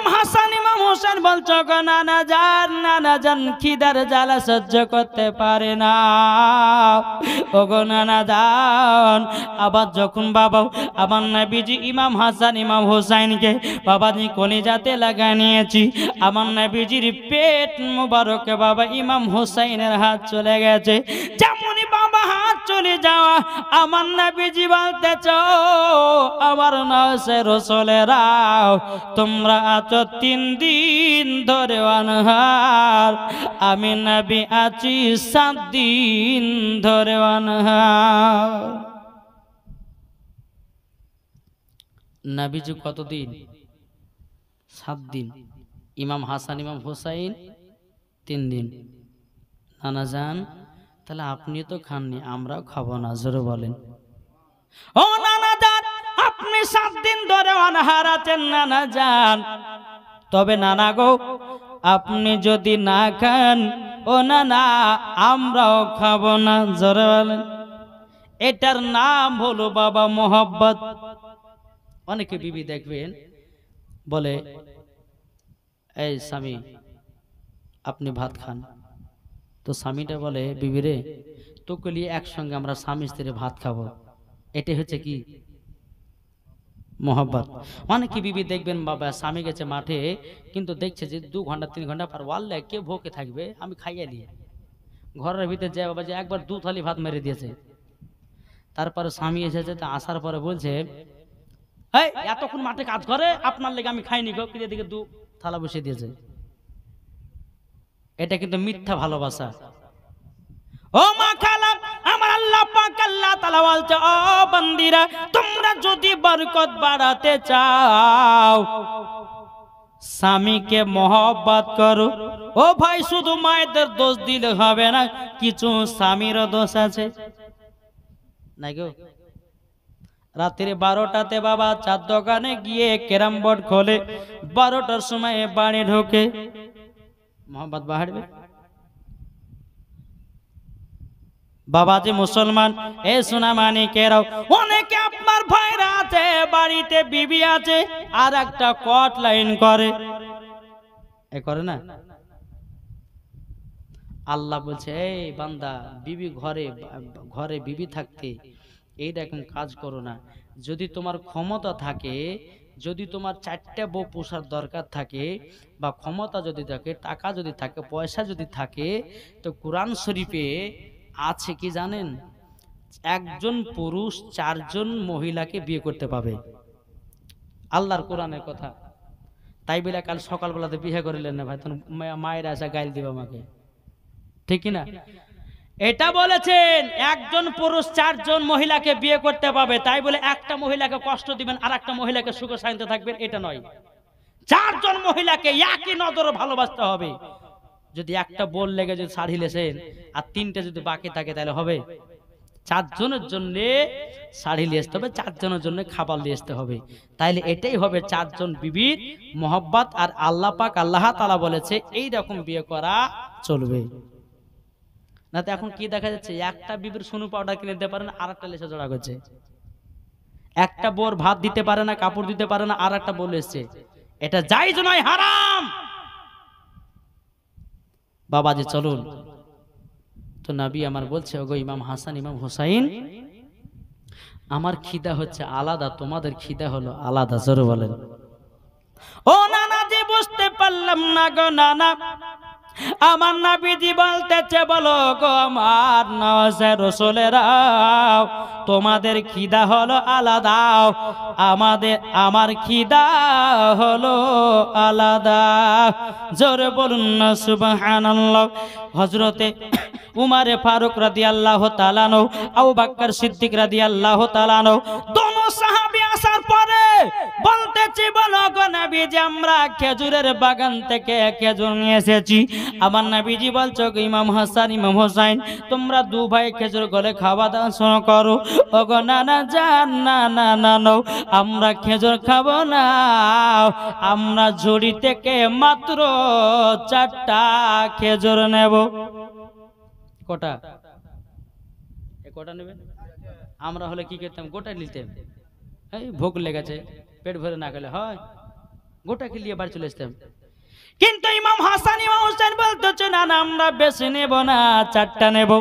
ইমাম হাসান ইমাম হোসেন বলছো গো নানা জান খিদার জ্বালা সহ্য করতে পারে না। ও গো নানা জান, আবার যখন বাবা আমার নবীজি ইমাম হাসান ইমাম হোসেনকে বাবাজি কলিজাতে লাগা নিয়েছি, আমার নবীজির পেট মুবারকে বাবা ইমাম হোসেনের হাত চলে গেছে। যেমনই বাবা হাত চলে যাওয়া আমার নবীজি বলতেছ, আমার নওশে রাসূলেরাও তোমরা আছো 3 দিন ধরে অনাহার, আমি নবী আছি 7 দিন ধরে অনাহার। নবীজি কতদিন? 7 দিন। ইমাম হাসান ইমাম হুসাইন 3 দিন। নানা জান, তাহলে আপনি তো খাননি, আমরাও খাবো না, জোরে বলেন। ও নানা জান, আপনি 7 দিন ধরে অনাহার আছেন নানা জান, তবে নানা গো আপনি যদি না খান, ও নানা আমরাও খাবো না, জোরে বলেন। এটার নাম হলো বাবা মোহাব্বত। অনেকে বিবি দেখবেন বলে, এই স্বামী আপনি ভাত খান, তো স্বামীটা বলে বিবি রে তোকে নিয়ে একসঙ্গে আমরা স্বামী স্ত্রী ভাত খাবো। এটা হচ্ছে কি? মোহাব্বত। অনেকে বিবি দেখবেন বাবা স্বামী গেছে মাঠে, কিন্তু দেখছে যে 2 ঘন্টা 3 ঘন্টা পর ওয়াল্লাহ কে ভোকে থাকবে, আমি খাইয়ে নিয়ে ঘরের ভিতরে যায় বাবা যে একবার 2 থালি ভাত মেরে দিয়েছে। তারপরে স্বামী এসেছে, তা আসার পরে বলছে, এই এতক্ষণ মাঠে কাজ করে আপনার লেগে আমি খাইনি গো, কিন্তু এদিকে 2 থালা বসিয়ে দিয়েছে। এটা কিন্তু মিথ্যা ভালোবাসা। ও মা খালা, আমার আল্লাহ পাক আল্লাহ তাআলা বলছে, ও বান্দিরা তোমরা যদি বরকত বাড়াতে চাও স্বামীকে মহব্বত করো। ও ভাই, শুধু মায়েদের দোষ দিলে হবে না, কিছু স্বামীরও দোষ আছে নাই গো। রাত্রি 12টাতে বাবা চার দোকানে গিয়ে ক্যারাম বোর্ড খোলে, 12টার সময় বাড়ি ঢোকে, মোহাম্মদ বাড়বে বাবাজি মুসলমান। এ সোনা মানিকেরাও, অনেকে আপনার ভাইরা আছে বাড়িতে বিবি আছে আর একটা কট লাইন করে, এ করে না। আল্লাহ বলছে, এই বান্দা বিবি ঘরে বিবি থাকতে এইরকম কাজ করো না। যদি তোমার ক্ষমতা থাকে, যদি তোমার 4টা বউ পোষার দরকার থাকে, বা ক্ষমতা যদি থাকে, টাকা যদি থাকে, পয়সা যদি থাকে, তো কোরআন শরীফে আছে কি জানেন? একজন পুরুষ 4 জন মহিলাকে বিয়ে করতে পাবে, আল্লাহর কোরআনের কথা। তাই বলে কাল সকালবেলাতে বিয়ে করিলেন না ভাই, তখন মায়ের আসা গাইল দিবে আমাকে, ঠিক কিনা? এটা বলেছেন একজন পুরুষ 4 জন মহিলাকে বিয়ে করতে পাবে, তাই বলে একটা মহিলাকে কষ্ট দিবেন আর একটা মহিলাকে সুখে শান্তিতে থাকবেন, এটা নয়। 4 জন মহিলাকে একই নজরে ভালোবাসতে হবে। যদি একটা বোল লেগে যদি শাড়ি লেছেন আর 3টে যদি বাকি থাকে তাহলে হবে? 4 জনের জন্য শাড়ি নিয়ে আসতে হবে, 4 জনের জন্য খাবার নিয়ে আসতে হবে, তাইলে এটাই হবে 4 জন বিবির মোহাব্বত। আর আল্লাহ পাক আল্লাহ তাআলা বলেছে এই রকম বিয়ে করা চলবে না। তো এখন কি দেখা যাচ্ছে, একটা বিবির সোনু পাউডার কিনে দিতে পারে না, আর একটা লেসে জোড়া করছে। একটা বোর ভাত দিতে পারে না, কাপড় দিতে পারে না, আর একটা বোর এসছে। এটা জায়েজ নয়, হারাম। বাবাজি চলুন, তো নবী আমার বলছে, ওগো ইমাম হাসান ইমাম হুসাইন, আমার খিদা হচ্ছে আলাদা, তোমাদের খিদা হলো আলাদা, জোরে বলেন। ও নানা জি, বুঝতে পারলাম না গো নানা। আমার নবীজি বলতেছে, বলো গো আমার নওশে রাসূলেরাও, তোমাদের খিদা হলো আলাদা, আমার খিদা হলো আলাদা, জোরে বলুন না সুবহানাল্লাহ। হযরতে উমারে ফারুক রাদিয়াল্লাহু তাআলা আনহু, আবু বকর সিদ্দিক রাদিয়াল্লাহু তাআলা আনহু, দোনো সাহাবী আসার পরে বলতেছে, বলো গো নবীজি আমরা খেজুরের বাগান থেকে খেজুর নিয়ে এসেছি। আমার নবীজি বলছো, ইমাম হাসান ইমাম হোসেন তোমরা 2 ভাই খেজুর গলে খাওয়া দাওয়া শুরু করো। ওগো নানা জান, না না না নাও, আমরা খেজুর খাবো না, আমরা ঝুড়ি থেকে মাত্র 4টা খেজুর নেব। কটা? কটা নেবেন? আমরা হলে কি করতাম, গোটা নিতাম। এই ভোগ লেগেছে, পেট ভরে না খেলে হয়। গোটাকে নিয়ে বাড়ি চলে আসতাম। কিন্তু ইমাম হাসান ইমাম হুসাইন বলতেছে না না আমরা বেশি নেব না, 4টা নেব।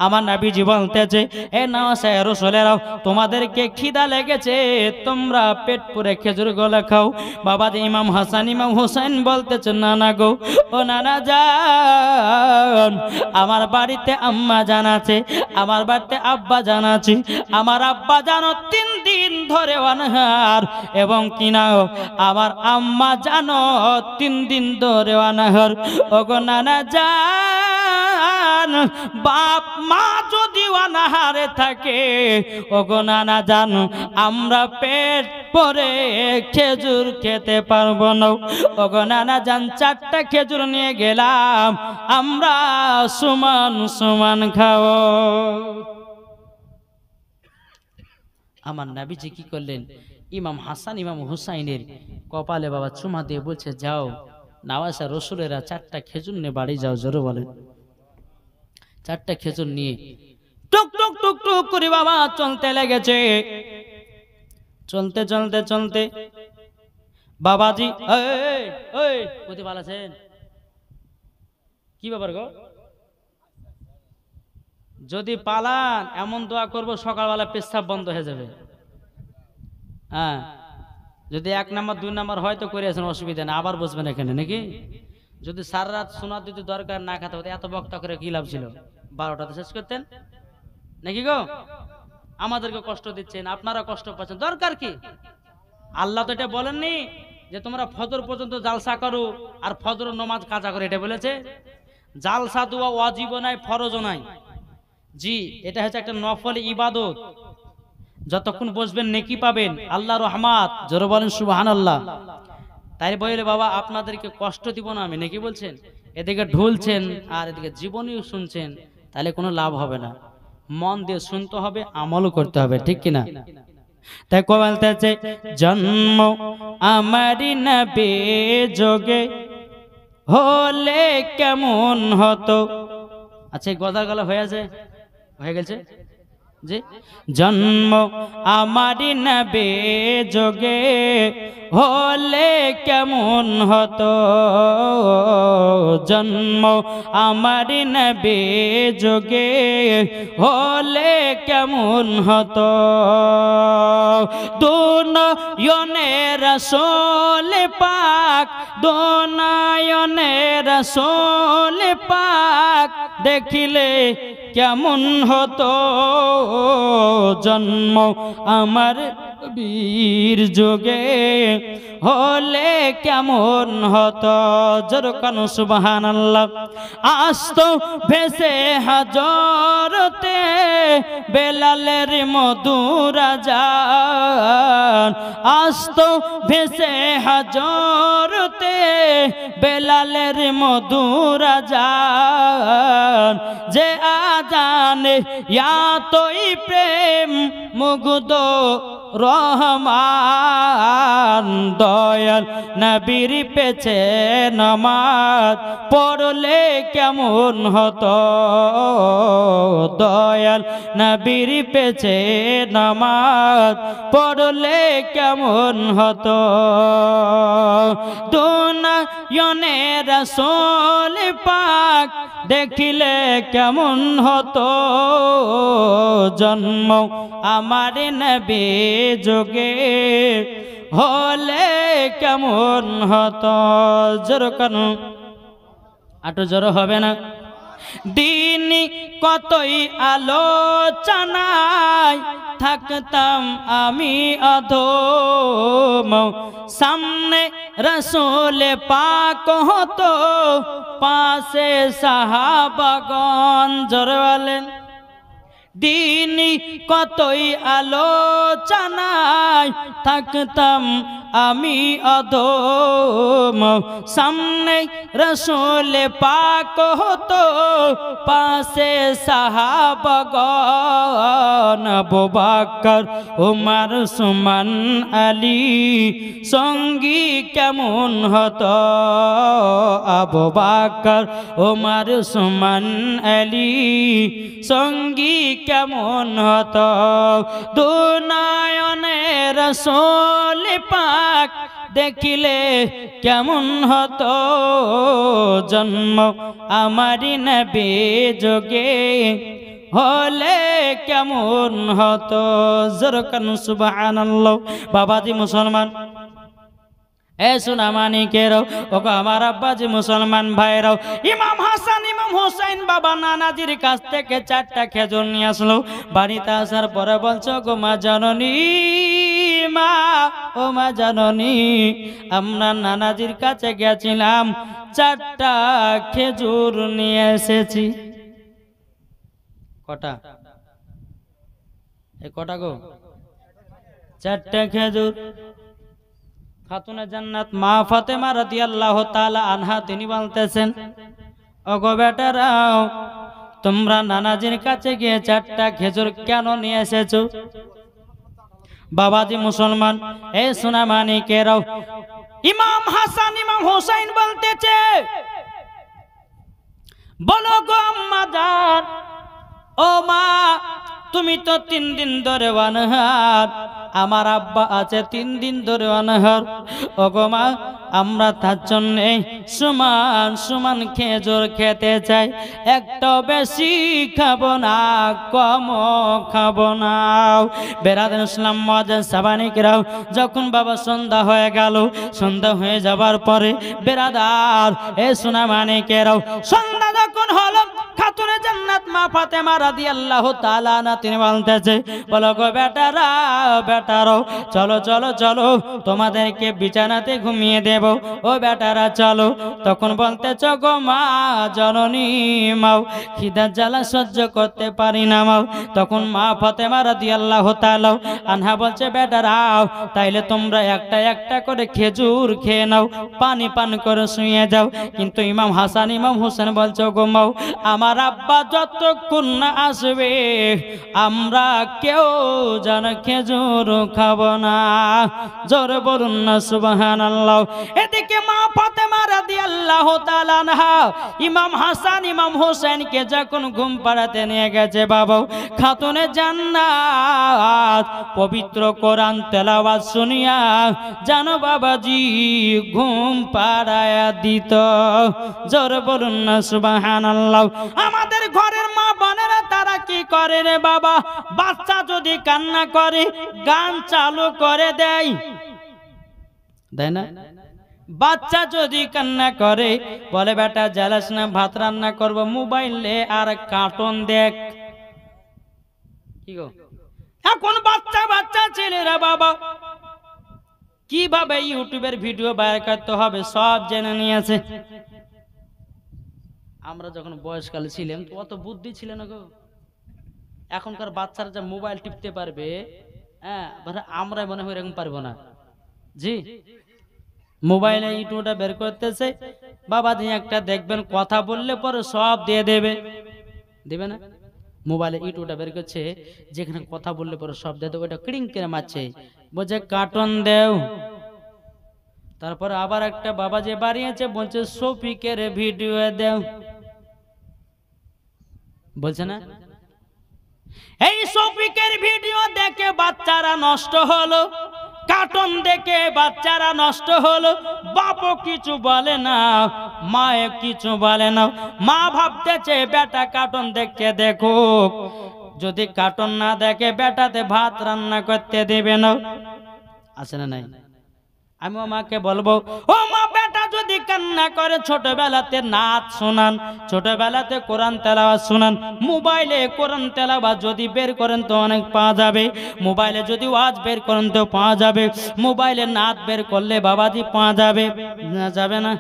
আমার নবীজি বলতেছে এ নওয়াসে রাসূলেরাও তোমাদেরকে খিদা লেগেছে, তোমরা পেট পুরে খেজুর গলা খাও। বাবা যে ইমাম হাসান ইমাম হুসাইন বলতেছে না না গো, ও নানা জান, আমার বাড়িতে আম্মা জান আছে, আমার বাড়িতে আব্বা জান আছে। আমার আব্বা জানো 3 দিন ধরে অনাহার, এবং কিনাও আমার আম্মা জানো 3 দিন ধরে অনাহার। ওগো নানা জান, বাপ মা যদি অনাহারে থাকে, ওগো নানা জান, আমরা পেট পরে খেজুর খেতে পারবো না। ওগো নানা জান, 4টা খেজুর নিয়ে গেলাম, আমরা সমান সমান খাও। আমার নবীজি কি করলেন, ইমাম হাসান ইমাম হুসাইনের কপালে বাবা চুমা দিয়ে বলছে যাও নওয়াসে রাসূলেরা 4টা খেজুর নিয়ে বাড়ি যাও। জোরে বলেন। 4টা খেজুর নিয়ে টুক টুক টুক টুক করে বাবা চলতে লেগেছে। চলতে চলতে চলতে বাবাজি এই এই কোথায় পালাছেন, কি ব্যাপার গো? যদি পালান এমন দোয়া করব সকালবেলা পেশাব বন্ধ হয়ে যাবে। হ্যাঁ, যদি 1 নাম্বার 2 নাম্বার হয়তো করে আছেন, অসুবিধা নেই, আবার বসবেন এখানে নাকি। যদি সারা রাত শোনা দিতে দরকার না খেতে হতো, এত বক্তা করে কি লাভ ছিল? 12টাতে শেষ করতেন নাকি গো? আমাদেরকে কষ্ট দিচ্ছেন, আপনারা কষ্ট পাচ্ছেন, দরকার কি? আল্লাহ তো এটা বলেননি যে তোমরা ফজর পর্যন্ত জালসা করো আর ফজর নামাজ কাজা করে, এটা বলেছে? জালসা দোয়া ওয়াজিবও নাই, ফরজও নাই। জি, এটা হচ্ছে একটা নফল ইবাদত, যতক্ষণ বসবেন নেকি পাবেন, আল্লাহ রহমাত। জোরে বলেন সুবহানাল্লাহ। তাই বলে বাবা আপনাদেরকে কষ্ট দিব না আমি, নাকি বলছেন? এদিকে ঢুলছেন আর এদিকে জীবনীও শুনছেন, তাহলে কোনো লাভ হবে না। মন দিয়ে শুনতে হবে, আমলও করতে হবে, ঠিক কিনা? তাই বলতেছে জন্ম আমারি নবী যোগে হলে কেমন হতো। আচ্ছা গদার গলা হয়ে গেছে যে জন্ম আমারি নবী যোগে হলে কেমন হতো, জন্ম আমারি নবী যোগে হলে কেমন হতো। দুনয়নে রাসূল পাক, দুনয়নে রাসূল পাক দেখিলে কেমন হতো, জন্ম আমার বীর যোগে হলে কেমন হতো। জোরকান সুবহানাল্লাহ। আসতো ভেসে হাজরতে বেলালের মধুর আযান, আসতো ভেসে হাজরতে বেলালের মধুর আযান, যে আযানে ইয়াতই প্রেম মুগ্ধ রহমান, দয়াল নবীর পেছে নামাজ পড়লে কেমন হতো, দয়াল নবীর পেছে নামাজ পড়লে কেমন হতো। দুনয়নে রাসূল পাক দেখিলে কেমন হতো, জন্ম আমার নবী যোগে হলে কেমন হতো। জোর কেন আটো জোর হবে না? দিন কতই আলোচনায় থাকতাম আমি অধম, সামনে রাসূল পাক হতো পাশে সাহাবাগণ। জোরে বলেন। দিন কতই আলোচনায় থাকতাম আমি অধম, সামনে রাসূল পাক হতো পাশে সাহাবাগণ। আবু বকর উমর উসমান আলী সঙ্গী কেমন হতো, আবু বকর উমর উসমান আলী সঙ্গী কেমন হতো। দুনয়নে রাসূল পাক দেখিলে কেমন হতো জন্ম আমারি নবী যোগে হলে কেমন হতো। জোরকান সুবহানাল্লাহ। বাবাজি মুসলমান, এ সোনা মানিকেরাও, ওগো আমার আব্বাজি মুসলমান ভাইরাও, ইমাম হাসান ইমাম হুসাইন বাবা নানাজির কাছ থেকে 4টা খেজুর নিয়ে আসলো। বাড়িতে আসার পরে বলছো, গো মা জননী, মা ও মা জননী, আমরা নানাজির কাছে গেছিলাম, 4টা খেজুর নিয়ে এসেছি। কটা? এ কটা গো? 4টা খেজুর। খাতুনে জান্নাত মা ফাতেমা রাদিয়াল্লাহু তাআলা আনহা তিনি বলতেছেন, ওগো বেটারাও, তোমরা নানাজির কাছে গিয়ে 4টা খেজুর কেন নিয়ে এসেছো? বাবাজি মুসলমান, এ সোনা মানিকেরাও, ইমাম হাসান ইমাম হুসাইন বলতেছে, বলো গো আম্মা জান, ও মা, তুমি তো 3 দিন ধরে অনাহার, আমার আব্বা আছে 3 দিন ধরে অনাহার। ওগো মা, আমরা তার জন্য সমান সমান খেজুর খেতে চাই, একটাও বেশি খাবো না, কম খাবো না। বেরাদার ইসলাম মুআজ্জিজ সাবানিকরাও, যখন বাবা সন্ধ্যা হয়ে গেল, সন্ধ্যা হয়ে যাবার পরে বেরাদার, এ সোনা মানিকেরাও, সন্ধ্যা যখন হলো, খাতুনে জান্নাত মা ফাতেমা রাদিয়াল্লাহু তাআলা আনহা তিনি বলতেছে, বলো গো বেটারা, বেটারো, চলো চলো চলো, তোমাদেরকে বিছানাতে ঘুমিয়ে দেব, ও বেটারা চলো। তখন বলতেছ, গো মা জননী, মাও খিদার জ্বালা সহ্য করতে পারি না মাও। তখন মা ফাতেমা রাদিয়াল্লাহু তাআলা আনহা বলছে, বেটারাও, তাইলে তোমরা একটা একটা করে খেজুর খেয়ে নাও, পানি পান করে শুয়ে যাও। কিন্তু ইমাম হাসান ইমাম হোসেন বলছো, গো মাও, আমার আব্বা যতক্ষণ না আসবে আমরা কেউ যেন খেজুর খাবো না। জোরে বলুন না সুবহানাল্লাহ। এদিকে মা ফাতেমা রাদিয়াল্লাহু তাআলা আনহা ইমাম হাসান ইমাম হোসেনকে যখন ঘুম পাড়াতে নিয়ে গেছে, বাবা খাতুনে জান্নাত পবিত্র কোরআন তেলাওয়াত শুনিয়া জানো বাবাজি ঘুম পাড়ায়া দিত। জোরে বলুন না সুবহানাল্লাহ। আমাদের ঘরের মা বোনেরা তারা কি করে রে বাবা, বাচ্চা যদি কান্না করে গান চালু করে দেয়, দেয় না? বাচ্চা যদি কান্না করে বলে, বেটা জ্বালাস না, ভাত রান্না করবো, মোবাইলে আর কার্টুন দেখ। কি গো, এখন বাচ্চা বাচ্চা ছেলেরা বাবা কিভাবে ইউটিউবের ভিডিও বাইর করতে হবে সব জেনে নিয়েছে। আমরা যখন বয়সকালে ছিলাম তো অত বুদ্ধি ছিল না গো। এখনকার বাচ্চারা যা মোবাইল টিপতে পারবে, হ্যাঁ, আমরা মনে হয় এরকম পারবো না। জি, মোবাইলে ইউটিউবটা বের করতেছে, বাবা দিয়ে একটা দেখবেন, কথা বললে পরে সব দিয়ে দেবে, দেবে না? মোবাইলে ইউটিউবটা বের করছে, যেখানে কথা বললে পরে সব দিয়ে দেবে, ওটা ক্রিং করে মারছে, বলছে কার্টুন দেও। তারপরে আবার একটা বাবা যে বাড়িয়েছে বলছে শফিকের ভিডিও দেও, বলছে না? এই শফিকের ভিডিও দেখে বাচ্চারা নষ্ট হলো, কার্টুন দেখে বাচ্চারা নষ্ট হলো। বাপও কিছু বলে না, মায়ে কিছু বলে না। মা ভাবতেছে বেটা কার্টুন দেখে দেখুক, যদি কার্টুন না দেখে বেটাতে ভাত রান্না করতে দেবে না। আছে না নাই? আমি মাকে বলবো, ও মা, বেটা যদি কান্না করে ছোটবেলাতে নাচ শোনান, ছোটবেলাতে কোরআন তেলাওয়াত শোনান। মোবাইলে কোরআন তেলাওয়াত যদি বের করেন তো অনেক পাওয়া যাবে, মোবাইলে যদি ওয়াজ বের করেন তো পাওয়া যাবে, মোবাইলে নাচ বের করলে বাবাজি পাওয়া যাবে না, যাবে না?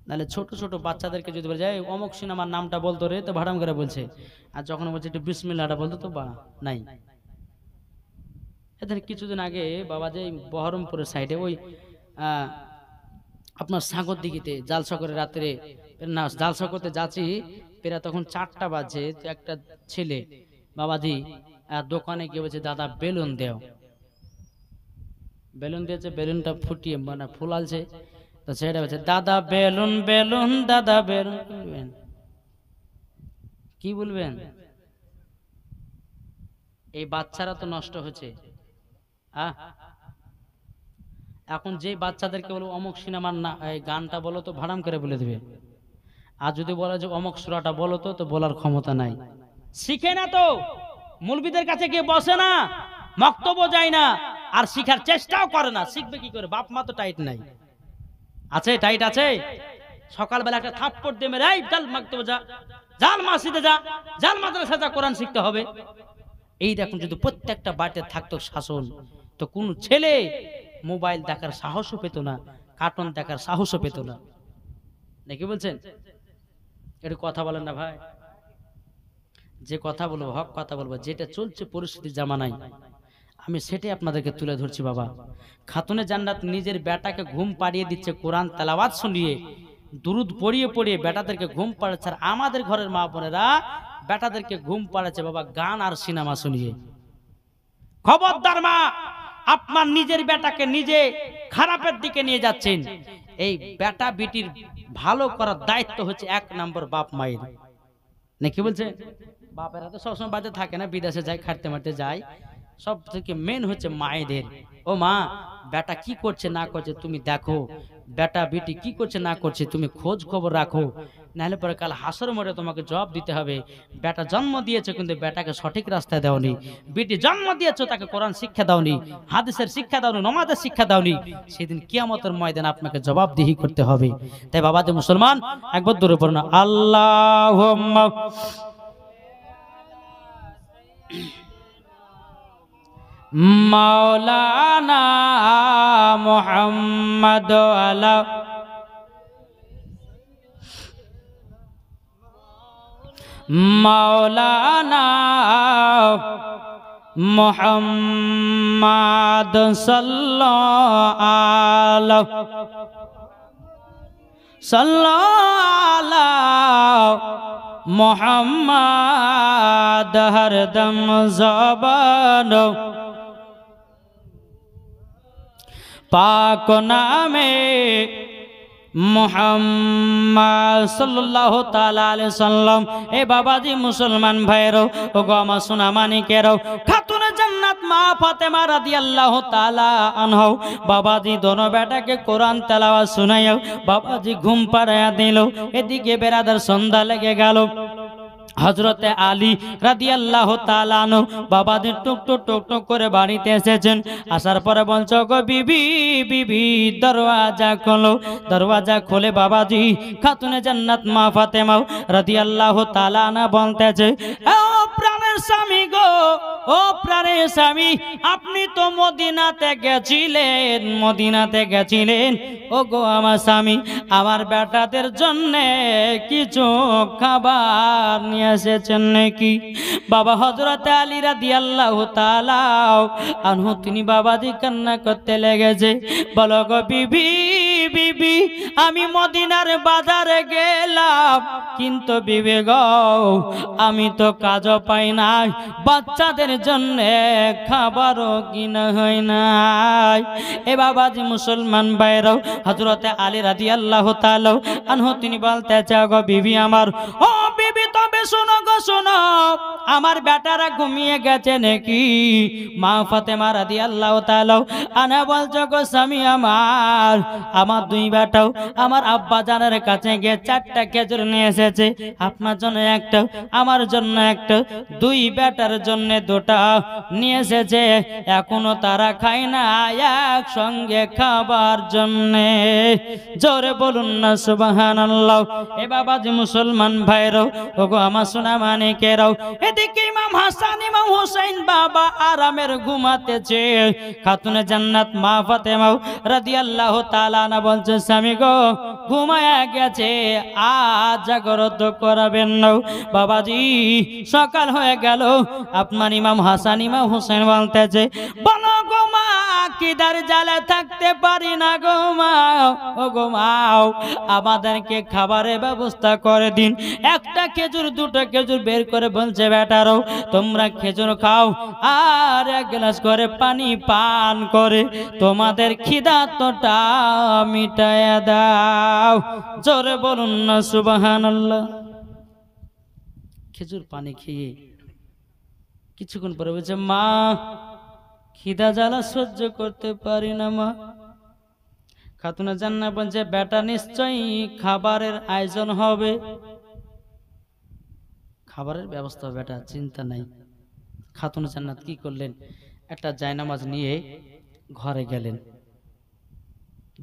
নাহলে ছোট ছোট বাচ্চাদেরকে যদি বলে যায় অমুক সিনেমার নামটা বলতো রে, তো ভাড়াম করে বলছে, আর যখন বলছে একটু বিসমিল্লাহটা বলতো তো বা নাই। এদের কিছুদিন আগে বাবা যে বহরমপুরের সাইডে ওই আপনার সাগর দিঘিতে জালসা করে রাত্রে না জালসা করতে যাচ্ছি, পেরা তখন 4টা বাজে, তো একটা ছেলে বাবাজি দোকানে গিয়ে বলছে, দাদা বেলুন দেও। বেলুন দিয়েছে, বেলুনটা ফুটিয়ে মানে ফুলালছে, তো সেটা বলছে, দাদা বেলুন বেলুন, দাদা বেলুন। কি বলবেন? এই বাচ্চারা তো নষ্ট হচ্ছে। এখন যে বাচ্চাদেরকে বলবো অমুক সিনেমার না এই গানটা বলো তো ভাড়াম করে বলে দেবে, আর যদি বলে যে অমুক সূরাটা বলো তো বলার ক্ষমতা নাই। শিখে না তো, মুলবিদের কাছে গিয়ে বসে না, বক্তব্য যায় না, আর শিখার চেষ্টাও করে না, শিখবে কি করে? বাপ মা তো টাইট নাই, আছে টাইট আছে? সকালবেলা একটা থাপ্পড় দিয়ে মেরে এই জাল মাকতবে যা, জাল মসজিদে যা, জাল মাদ্রাসা যা, কোরআন শিখতে হবে। এই দেখুন যদি প্রত্যেকটা বাড়িতে থাকতো শাসন, তো কোন ছেলে মোবাইল দেখার সাহসও পেত না, কার্টুন দেখার সাহসও পেত না। নাকি বলছেন? একটু কথা বলেন না ভাই। যে কথা বলবো হক কথা বলবো, যেটা চলছে পরিস্থিতি জামানায় আমি সেটাই আপনাদেরকে তুলে ধরছি। বাবা খাতুনে জান্নাত নিজের বেটাকে ঘুম পাড়িয়ে দিচ্ছে কোরআন তেলাওয়াত শুনিয়ে, দুরুদ পড়িয়ে পড়িয়ে বেটাদেরকে ঘুম পাড়াচ্ছে। আর আমাদের ঘরের মা বোনেরা বেটাদেরকে ঘুম পাড়াচ্ছে বাবা গান আর সিনেমা শুনিয়ে। খবরদার মা, আপনার নিজের বেটাকে নিজে খারাপের দিকে নিয়ে যাচ্ছেন। এই বেটা বিটির ভালো করার দায়িত্ব হচ্ছে 1 নম্বর বাপ মায়ের। নাকি বলছে? বাপেরা তো সবসময় বাড়িতে থাকে না, বিদেশে যায়, খাটতে মারতে যায়। সব থেকে মেন হচ্ছে মায়েদের। ও মা, বেটা কি করছে না করছে তুমি দেখো, বেটা বিটি কি করছে না করছে তুমি খোঁজ খবর রাখো, নাহলে পরে কাল হাসর মোড়ে তোমাকে জবাব দিতে হবে। বেটা জন্ম দিয়েছে কিন্তু বেটাকে সঠিক রাস্তায় দাওনি, বিটি জন্ম দিয়েছো তাকে কোরআন শিক্ষা দাওনি, হাদিসের শিক্ষা দাওনি, নামাজের শিক্ষা দাওনি, সেদিন কিয়ামতের ময়দানে আপনাকে জবাবদিহি করতে হবে। তাই বাবা যে মুসলমান একবার দূরে পড়ো না আল্লাহুম্মা মাওলানা মুহাম্মদ আলা মাওলানা মুহাম্মদ সাল্লাল্লাহু মুহাম্মদ হরদম জবান পাক নামে মুহাম্মদ সাল্লাল্লাহু তাআলা আলাইহি সাল্লাম। এ বাবাজি মুসলমান ভাইরো, ও গো আমার সোনা মানিকেরো, খাতুনে জান্নাত মা ফাতেমা রাদিয়াল্লাহু তাআলা আনহা বাবাজি দোনো বেটাকে কোরআন তেলাওয়াত শুনাইও বাবাজি ঘুম পাড়ায়া দিল। এদিকে বেরাদার সন্ধ্যা লেগে গেল। হযরতে আলী রাদিয়াল্লাহু তাআলা আনহু বাবাজি টুক টুক টুক টুক করে বাড়িতে এসেছেন। আসার পরে বলছো গো বিবি বিবি দরওয়াজা খোলো। দরওয়াজা খুলে বাবাজি খাতুনে জান্নাত মা ফাতেমা রাদিয়াল্লাহু তাআলা আনহা বলতেছে, ও প্রাণের স্বামী গো, ও প্রাণের স্বামী, আপনি তো মদিনাতে গেছিলেন, মদিনাতে গেছিলেন। ও গো আমার স্বামী, আমার বেটাদের জন্য কিছু খাবার নিয়ে এসেছেন নাকি? বাবা হযরতে আলী রাদিয়াল্লাহু তাআলা আনহু তিনি বাবাজি কান্না করতে লেগেছে। বলো গো বিবি বিবি, আমি মদিনার বাজারে গেলাম, কিন্তু বিবি গো আমি তো কাজও পাই নাই, বাচ্চাদের জন্য খাবারও কিনা হয় নাই। এ বাবাজি মুসলমান ভাইরাও, হযরতে আলী রাদিয়াল্লাহু তাআলা আনহু তিনি বলতেছে, গো বিবি আমার, ও বিবি তবে শোনো গো শোনো, আমার বেটারা ঘুমিয়ে গেছে নাকি? মা ফাতেমা রাদিয়াল্লাহু তাআলা আনা বলছো গো স্বামী আমার, আমার দুই বেটাও আমার আব্বা জানের কাছে গিয়ে 4টা খেজুর নিয়ে এসেছে, আপনার জন্য একটা, আমার জন্য একটা, দুই বেটার জন্য 2টা নিয়ে এসেছে। এখনো তারা খায় না, একসঙ্গে খাবার জন্যে। জোরে বলুন না সুবহানাল্লাহ। এ বাবাজি মুসলমান ভাইরাও, ওগো আমার সোনা মানিকেরাও, এদিকে ইমাম হাসান ইমাম হুসাইন বাবা আরামের ঘুমাতেছে। খাতুনে জান্নাত মা ফাতেমা রাদিয়াল্লাহু তাআলা আনহা বলছে, স্বামী গো ঘুমায়া গেছে, আজ জাগরত করাবেন না। বাবাজি সকাল হয়ে গেল, আপনার ইমাম হাসান ইমাম হুসাইন বলতেছে, বলো গো মা কিদার জালে থাকতে পারি না গো মা, ও গো মা আমাদেরকে খাবারের ব্যবস্থা করে দিন। একটা খেজুর 2টা খেজুর বের করে বলছে, বেটারও তোমরা খেজুর খাও আর 1 গ্লাস করে পানি পান করে তোমাদের খিদাতটা মিটায়া দাও। জোরে বলুন না সুবহানাল্লাহ। খেজুর পানি খেয়ে কিছুক্ষণ পরে বলছে, মা খিদা জ্বালা সহ্য করতে পারি না মা, খাতুনে জান্নাত বলছে বেটা নিশ্চয়ই খাবারের আয়োজন হবে, খাবারের ব্যবস্থা হবে, বেটা চিন্তা নাই। খাতুনে জান্নাত কি করলেন, একটা জায়নামাজ নিয়ে ঘরে গেলেন,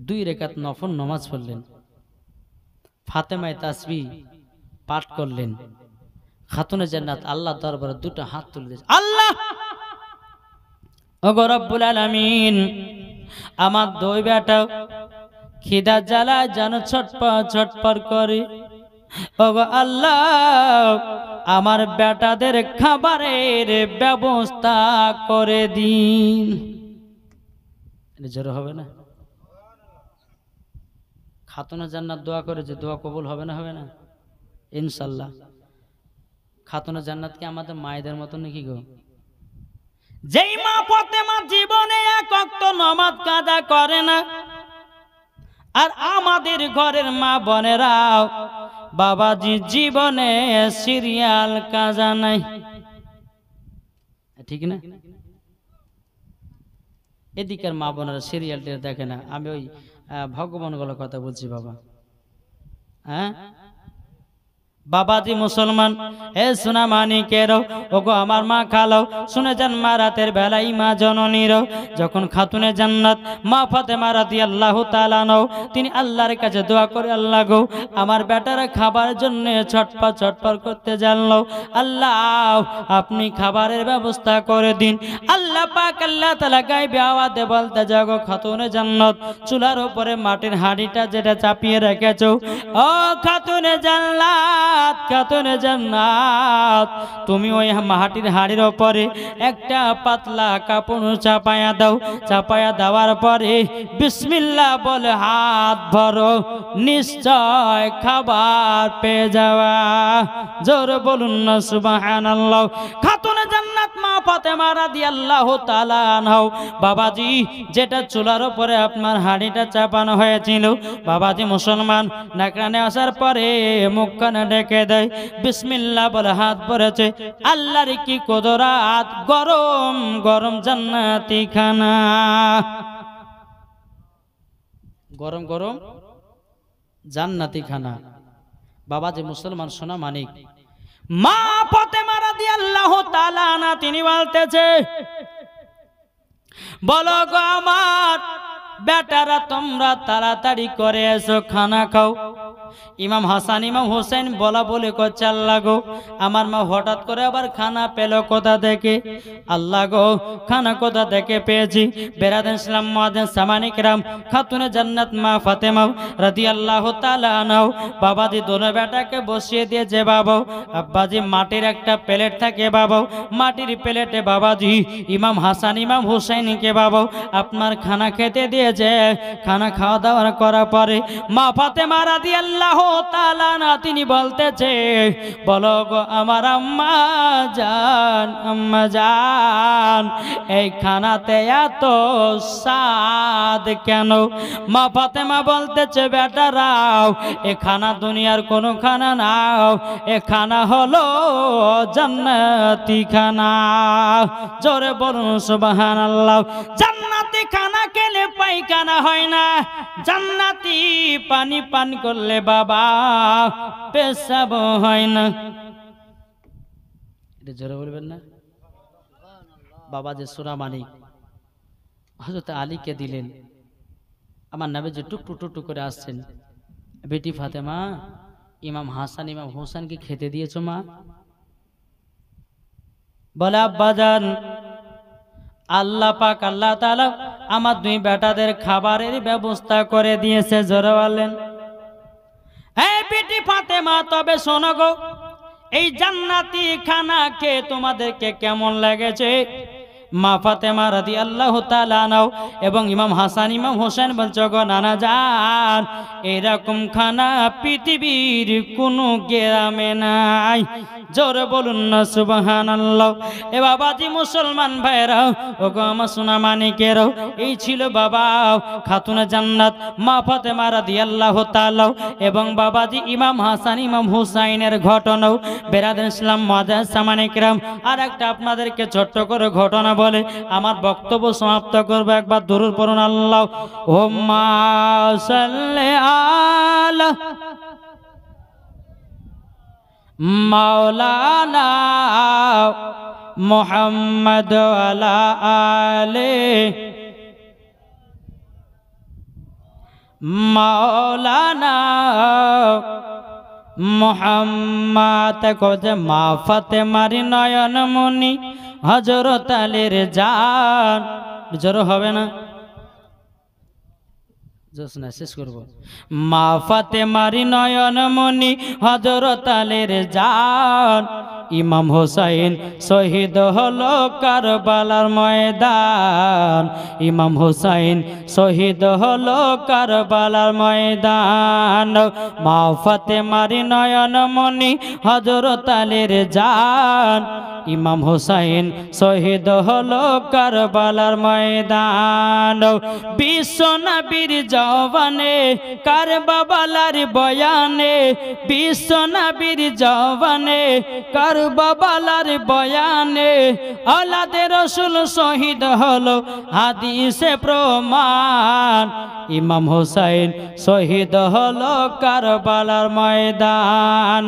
2 রাকাত নফল নামাজ পড়লেন, ফাতেমায়ে তাসবিহ পাঠ করলেন। খাতুনে জান্নাত আল্লাহ দরবারে 2টা হাত তুলে দিয়েছে, আল্লাহ ওগো রব্বুল আলামিন, আমার 2 বেটা খিদা জ্বালায় যেন ছটপট ছটপট করে, ওগো আল্লাহ আমার বেটাদের খাবারের ব্যবস্থা করে দিন। জোরে হবে না? খাতুনে জান্নাত দোয়া করে, যে দোয়া কবুল হবে না? হবে না ইনশাল্লাহ। খাতুনে জান্নাত কি আমাদের মায়েদের মতো নাকি গো? যেই মা ফাতেমা জীবনে 1 ওয়াক্ত নামাজ কাজা করে না, আর আমাদের ঘরের মা বোনেরাও বাবাজি জীবনে সিরিয়াল কাজা নাই, ঠিক না? এদিকের মা বোনেরা সিরিয়ালটা দেখে না। আমি ওই ভগবানগুলোর কথা বলছি বাবা। হ্যাঁ বাবাজি মুসলমান, হে সোনা মানিকেরও, ওগো আমার মা খালো, শুনে যান মা রাতের বেলায় মা জননীর যখন খাতুনে জান্নাত মা ফাতেমা রাদিয়াল্লাহু তাআলা আনহা তিনি আল্লাহর কাছে দোয়া করে, আল্লাহ গো আমার বেটারা খাবারের জন্য ছটপট ছটপট করতে জানলো, আল্লাহ আপনি খাবারের ব্যবস্থা করে দিন। আল্লাহ পাক আল্লাহ তাআলা গায়বে আওয়াজে বলতে যাগো খাতুনে জান্নাত, চুলার উপরে মাটির হাঁড়িটা যেটা চাপিয়ে রেখেছো, ও খাতুনে জান্নাত, খাতুনে জান্নাত তুমি ওই মাটির হাঁড়ির উপরে একটা পাতলা কাপড় চাপায়া দাও, চাপায়া দেওয়ার পরে বিসমিল্লাহ বলে হাত ভরো, নিশ্চয় খাবার পেয়ে যাওয়া। জোরে বলুন না সুবহানাল্লাহ। খাতুনে জান্নাত মা ফাতেমা রাদিয়াল্লাহু তাআলা আনহা বাবাজি যেটা চুলার উপরে আপনার হাঁড়িটা চাপানো হয়েছিল, বাবাজি মুসলমান নাকরানে আসার পরে মুখখানে ঢেকে দেয়, বিসমিল্লাহ বলে হাত ভরেছে, আল্লাহর কি কুদরত, গরম গরম জান্নাতি খানা, গরম গরম জান্নাতি খানা। বাবাজি মুসলমান সোনা মানিক, মা ফাতেমা রাদিয়াল্লাহু তাআলা আনহা তিনি বলতেছে, বলো গো আমার বেটারা তোমরা তাড়াতাড়ি করে এসো, খানা খাও। ইমাম হাসান ইমাম হোসেন বলা বলে করছে, আল্লাহ গো আমার মা হঠাৎ করে আবার খানা পেল কোথা থেকে, আল্লাহ গো খানা কোথা থেকে পেয়েছি। বেরাদান ইসলাম মুআজ্জিন সামানিক রাম, খাতুনে জান্নাত মা ফাতেমা রাদিয়াল্লাহু তাআলা আনহা বাবাজি দোনো বেটাকে বসিয়ে দিয়েছে। বাবা আব্বাজি মাটির একটা প্লেট থাকে, বাবা মাটির প্লেটে বাবাজি ইমাম হাসান ইমাম হোসেনকে বাবা আপনার খানা খেতে দিয়েছে। খানা খাওয়া দাওয়া করার পরে মা ফাতেমা রাদিয়াল্লাহু তাআলা আনহা তিনি বলতেছে, বলো গো আমার আম্মা জান, আম্মা জান এই খানাতে এত স্বাদ কেন? মা ফাতেমা বলতেছে, বেটারাও এ খানা দুনিয়ার কোনো খানা নাও, এ খানা হলো জান্নাতি খানা। জোরে বলুন সুবহানাল্লাহ। জান্নাতি খানা খেলে পায়খানা হয় না, জান্নাতি পানি পান করলে বাবা পেশাব হয় না। এটা জোরে বলবেন না? বাবা যে সূরা মানিক হযরত আলীকে দিলেন, আমার নবী যে টুকটু টুকটু করে আসছেন, বেটি ফাতেমা ইমাম হাসান ইমাম হোসেনকে খেতে দিয়েছো মা? বলে আব্বাজান আল্লাহ পাক আল্লাহ তাআলা আমার 2 বেটাদের খাবারের ব্যবস্থা করে দিয়েছে। জোরে বলেন, এই বেটি ফাতেমা তবে শোনো গো, এই জান্নাতি খানা খেয়ে তোমাদেরকে কেমন লেগেছে? মা ফাতেমা রাদিয়াল্লাহু তাআলা আনহা এবং ইমাম হাসান ইমাম হোসেন বলছো, গো নানা জান এরকম খানা পৃথিবীর কোনো গ্রামে নাই। জোরে বলুন না সুবহানাল্লাহ। এ বাবাজি মুসলমান ভাইরা, ও গো আমার সোনা মানিকেরাও, এই ছিল বাবা খাতুনে জান্নাত মা ফাতেমা রাদিয়াল্লাহু তাআলা এবং বাবাজি ইমাম হাসান ইমাম হুসাইনের ঘটনা। বেরাদার ইসলাম মুআজ্জিন সামানিক রাম, আর একটা আপনাদেরকে ছোট্ট করে ঘটনা বলে আমার বক্তব্য সমাপ্ত করবো। একবার দরুদ পড়ুন আল্লাহুম্মা সাল্লি আলা মাওলানা মুহাম্মদ ওয়ালা আলে মাওলানা মুহাম্মদ। কোজে মা ফাতেমার নয়ন মনি হযরত আলীর জান। জোর হবে না, শেষ করব। মা ফাতেমার নয়ন মনি হযরত আলীর জান। ইমাম হোসাইন শহীদ হলো কারবালার ময়দান। ইমাম হোসাইন শহীদ হলো কারবালার ময়দান। মা ফাতেমার নয়ন মনি হযরত আলীর জান। ইমাম হোসাইন শহীদ হলো কারবালার ময়দান। বিশ্ব নবীর জওয়ানে কারবালার বয়ানে, বিশ্ব নবীর জওয়ানে কারবালার বয়ানে আওলাদে রাসূল শহীদ হলো হাদিসে প্রমাণ। ইমাম হোসাইন শহীদ হলো কারবালার ময়দান।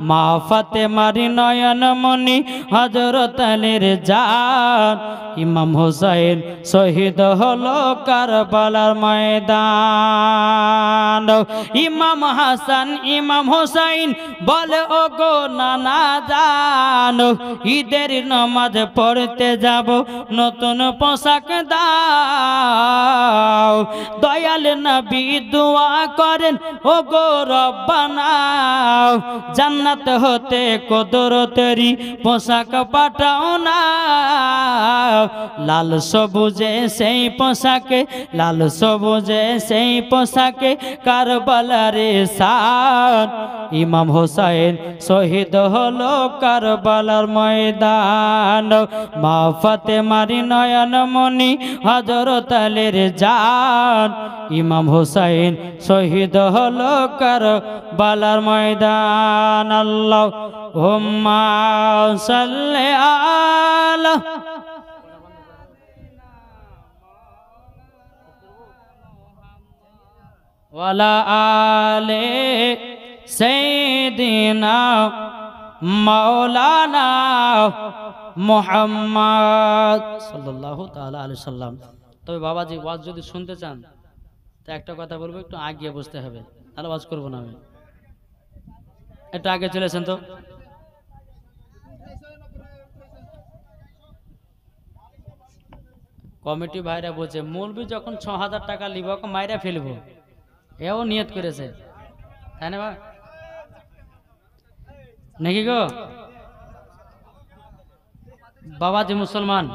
মা ফাতেমার নয়ন মনি হযরত আলীর জান। ইমাম হোসাইন শহীদ হলো কারবালার ময়দান। ইমাম হাসান ইমাম হোসাইন বলে ও গো নানা জান, ঈদের নামাজ পড়তে যাব নতুন পোশাক দাও। দয়াল নবী দোয়া করেন ও গো রব্বানা, জান্নাত হতে কুদরতেরি পোশাক পাঠাও না। লাল সবুজে সেই পোশাকে, লাল সবুজে সেই পোশাকে কারবালার শান। ইমাম হোসাইন শহীদ হলো কারবালার ময়দান। মা ফাতেমার নয়ন মনি হযরত আলীর জান। ইমাম হোসাইন শহীদ হলো কারবালার ময়দান। আল্লাহুম্মা সাল্লি আলা ওয়ালা আলে সাইয়্যিদিনা মাওলানা মুহাম্মদ সাল্লাল্লাহু তাআলা আলাইহি সাল্লাম। তবে বাবাজি ওয়াজ যদি শুনতে চান তো একটা কথা বলবো, একটু আগে বসতে হবে, তাহলে ওয়াজ করবো না আমি। একটু আগে চলেছেন তো। কমিটি ভাইরা বলছে মৌলবি যখন ৬,০০০ টাকা লিব মাইরা ফেলবো, এও নিয়ত করেছে, তাই না নাকি গো বাবাজি? মুসলমান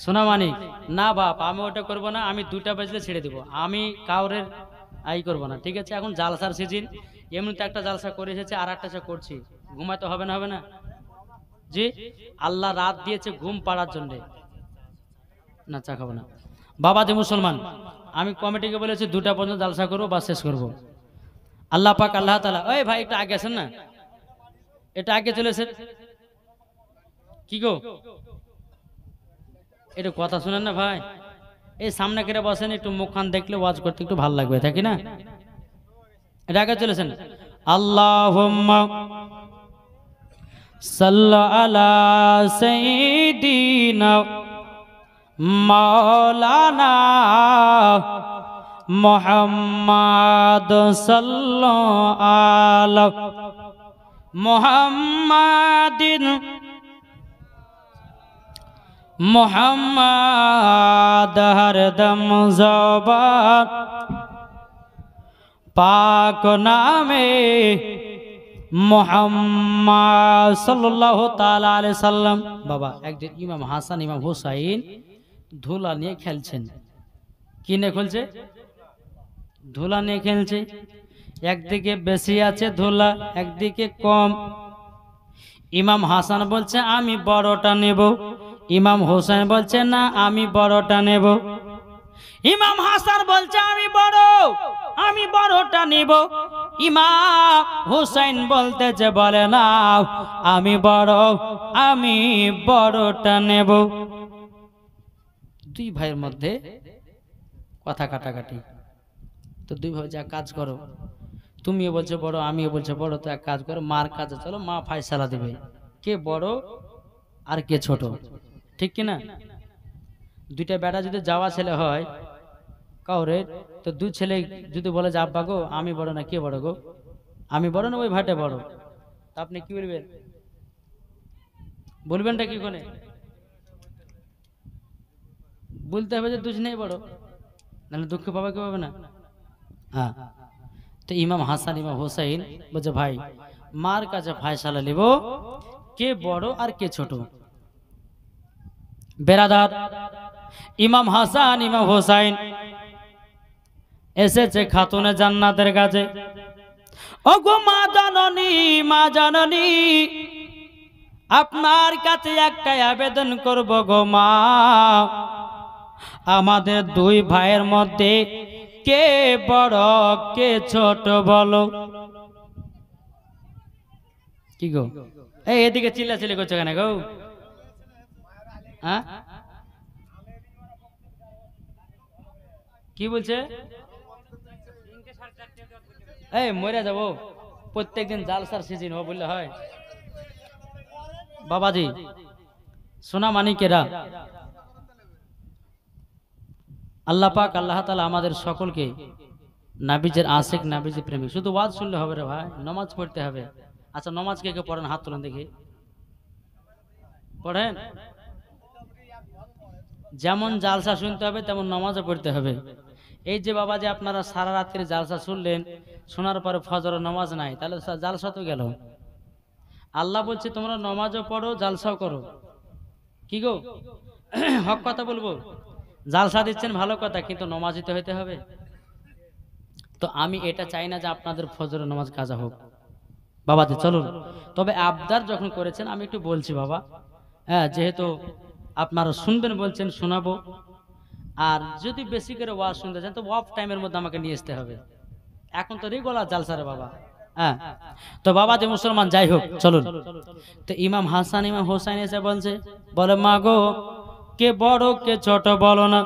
সোনামানিক না বাপ, আমি ওটা করবো না, আমি 2টা বাজলে ছেড়ে দিব, আমি কাউরের আই করবো না, ঠিক আছে? এখন জালসার সিজন, এমনিতে একটা জালসা করে এসেছে, আর একটা করছি, ঘুমাইতে হবে না, হবে না জি? আল্লাহ রাত দিয়েছে ঘুম পাড়ার জন্যে, না চা খাবো না বাবাজি মুসলমান। আমি কমিটিকে বলেছি 2টা পর্যন্ত জালসা করবো বা শেষ করবো। আল্লাহ পাক আল্লাহ তাআলা, ওই ভাই একটু আগে আসেন না, এটা আগে চলেছে কি গো, একটু কথা শুনেন না ভাই, এই সামনে করে বসেন, একটু মুখখান দেখলে ওয়াজ করতে একটু ভালো লাগবে, তাই কি না? এটা আগে চলেছেন। আল্লাহুম্মা সাল্লি আলা সাইয়্যিদিনা মাওলানা মুহাম্মদ সাল্লাল্লাহু আলা মুহাম্মাদিন মুহাম্মদ হরদম জবান পাক নামে মুহাম্মদ সাল্লাল্লাহু তাআলা আলাইহি সাল্লাম। বাবা একদিন ইমাম হাসান ইমাম হুসাইন ধুলা নিয়ে খেলছেন, কি নিয়ে খেলছে? ধুলা নিয়ে খেলছে, একদিকে বেশি আছে ধুলা, একদিকে কম। ইমাম হাসান বলছে আমি বড়টা নেব, ইমাম হোসেন বলছে না আমি বড়টা নেব। ইমাম হাসান বলছে আমি বড়টা নেব, ইমাম হোসেন বলতেছে বলে না আমি বড়টা নেব। দুই ভাইয়ের মধ্যে কথা কাটাকাটি। তো দুই ভাই যা কাজ করো, তুমিও বলছো বড়, আমিও বলছো বড়, তো এক কাজ করো, মার কাজে চলো, মা ফায়সালা দিবে কে বড় আর কে ছোট, ঠিক কিনা? দুইটা বেটা যদি যাওয়া ছেলে হয় কাউরে, তো দুই ছেলে যদি বলে যে আব্বা গো আমি বড় না কে বড় গো, আমি বড় না ওই ভাইটা বড়, তা আপনি কি বলবেন? বলবেনটা কি কোনে? বলতে হবে যে দুজনেই বড়, নাহলে দুঃখ পাবে কেউ পাবে না। হ্যাঁ, তো ইমাম হাসান ইমাম হোসাইন বলছে ভাই মার কাছে ফায়সালা নিব কে বড় আর কে ছোট। বেরাদার, ইমাম হাসান ইমাম হোসাইন এসেছে খাতুনে জান্নাতের কাছে। ওগো মা জাননী, মা জাননী, আপনার কাছে একটা আবেদন করব গো মা, আমাদের দুই ভাইয়ের মধ্যে কে বড় কে ছোট বলো। কি গো এই এদিকে চিল্লাচিল্লি করছো কেন গো? হ্যাঁ কি বলছে? এই মরে যাবো, প্রত্যেকদিন জালসার সিজন হবে বললে হয়? বাবাজি সোনা মানিকেরা, আল্লাহ পাক আল্লাহ তাআলা আমাদের সকলকে নাবিজের আশিক নাবিজের প্রেমিক। শুধু ওয়াজ শুনলে হবে রে ভাই, নামাজ পড়তে হবে। আচ্ছা নামাজ কে কে পড়েন? হাত তোলেন দেখি। পড়েন? যেমন জালসা শুনতে হবে তেমন নামাজও পড়তে হবে। এই যে বাবা যে আপনারা সারা রাত্রি জালসা শুনলেন, শোনার পরে ফজর নামাজ নাই, তাহলে জালসা তো গেল। আল্লাহ বলছে তোমরা নামাজও পড়ো জালসাও করো। কি গো হক কথা বলবো? জালসা দিচ্ছেন ভালো কথা, কিন্তু নামাজ দিতে হইতে হবে। তো আমি এটা চাই না যে আপনাদের ফজরের নামাজ কাজা হোক। বাবাজি চলুন, তবে আবদার যখন করেছেন আমি একটু বলছি বাবা। হ্যাঁ, যেহেতু আপনারা শুনবেন বলছেন শোনাবো। আর যদি বেশি করে ওয়াজ শুনতে চান তো অফ টাইমের মধ্যে আমাকে নিয়ে আসতে হবে। এখন তো রেগুলার জালসা রে বাবা। হ্যাঁ, তো বাবা যে মুসলমান যাই হোক চলুন। তো ইমাম হাসান ইমাম হোসাইন এসে বলছে, বলে মা গো কে বড় কে ছোট বলো না।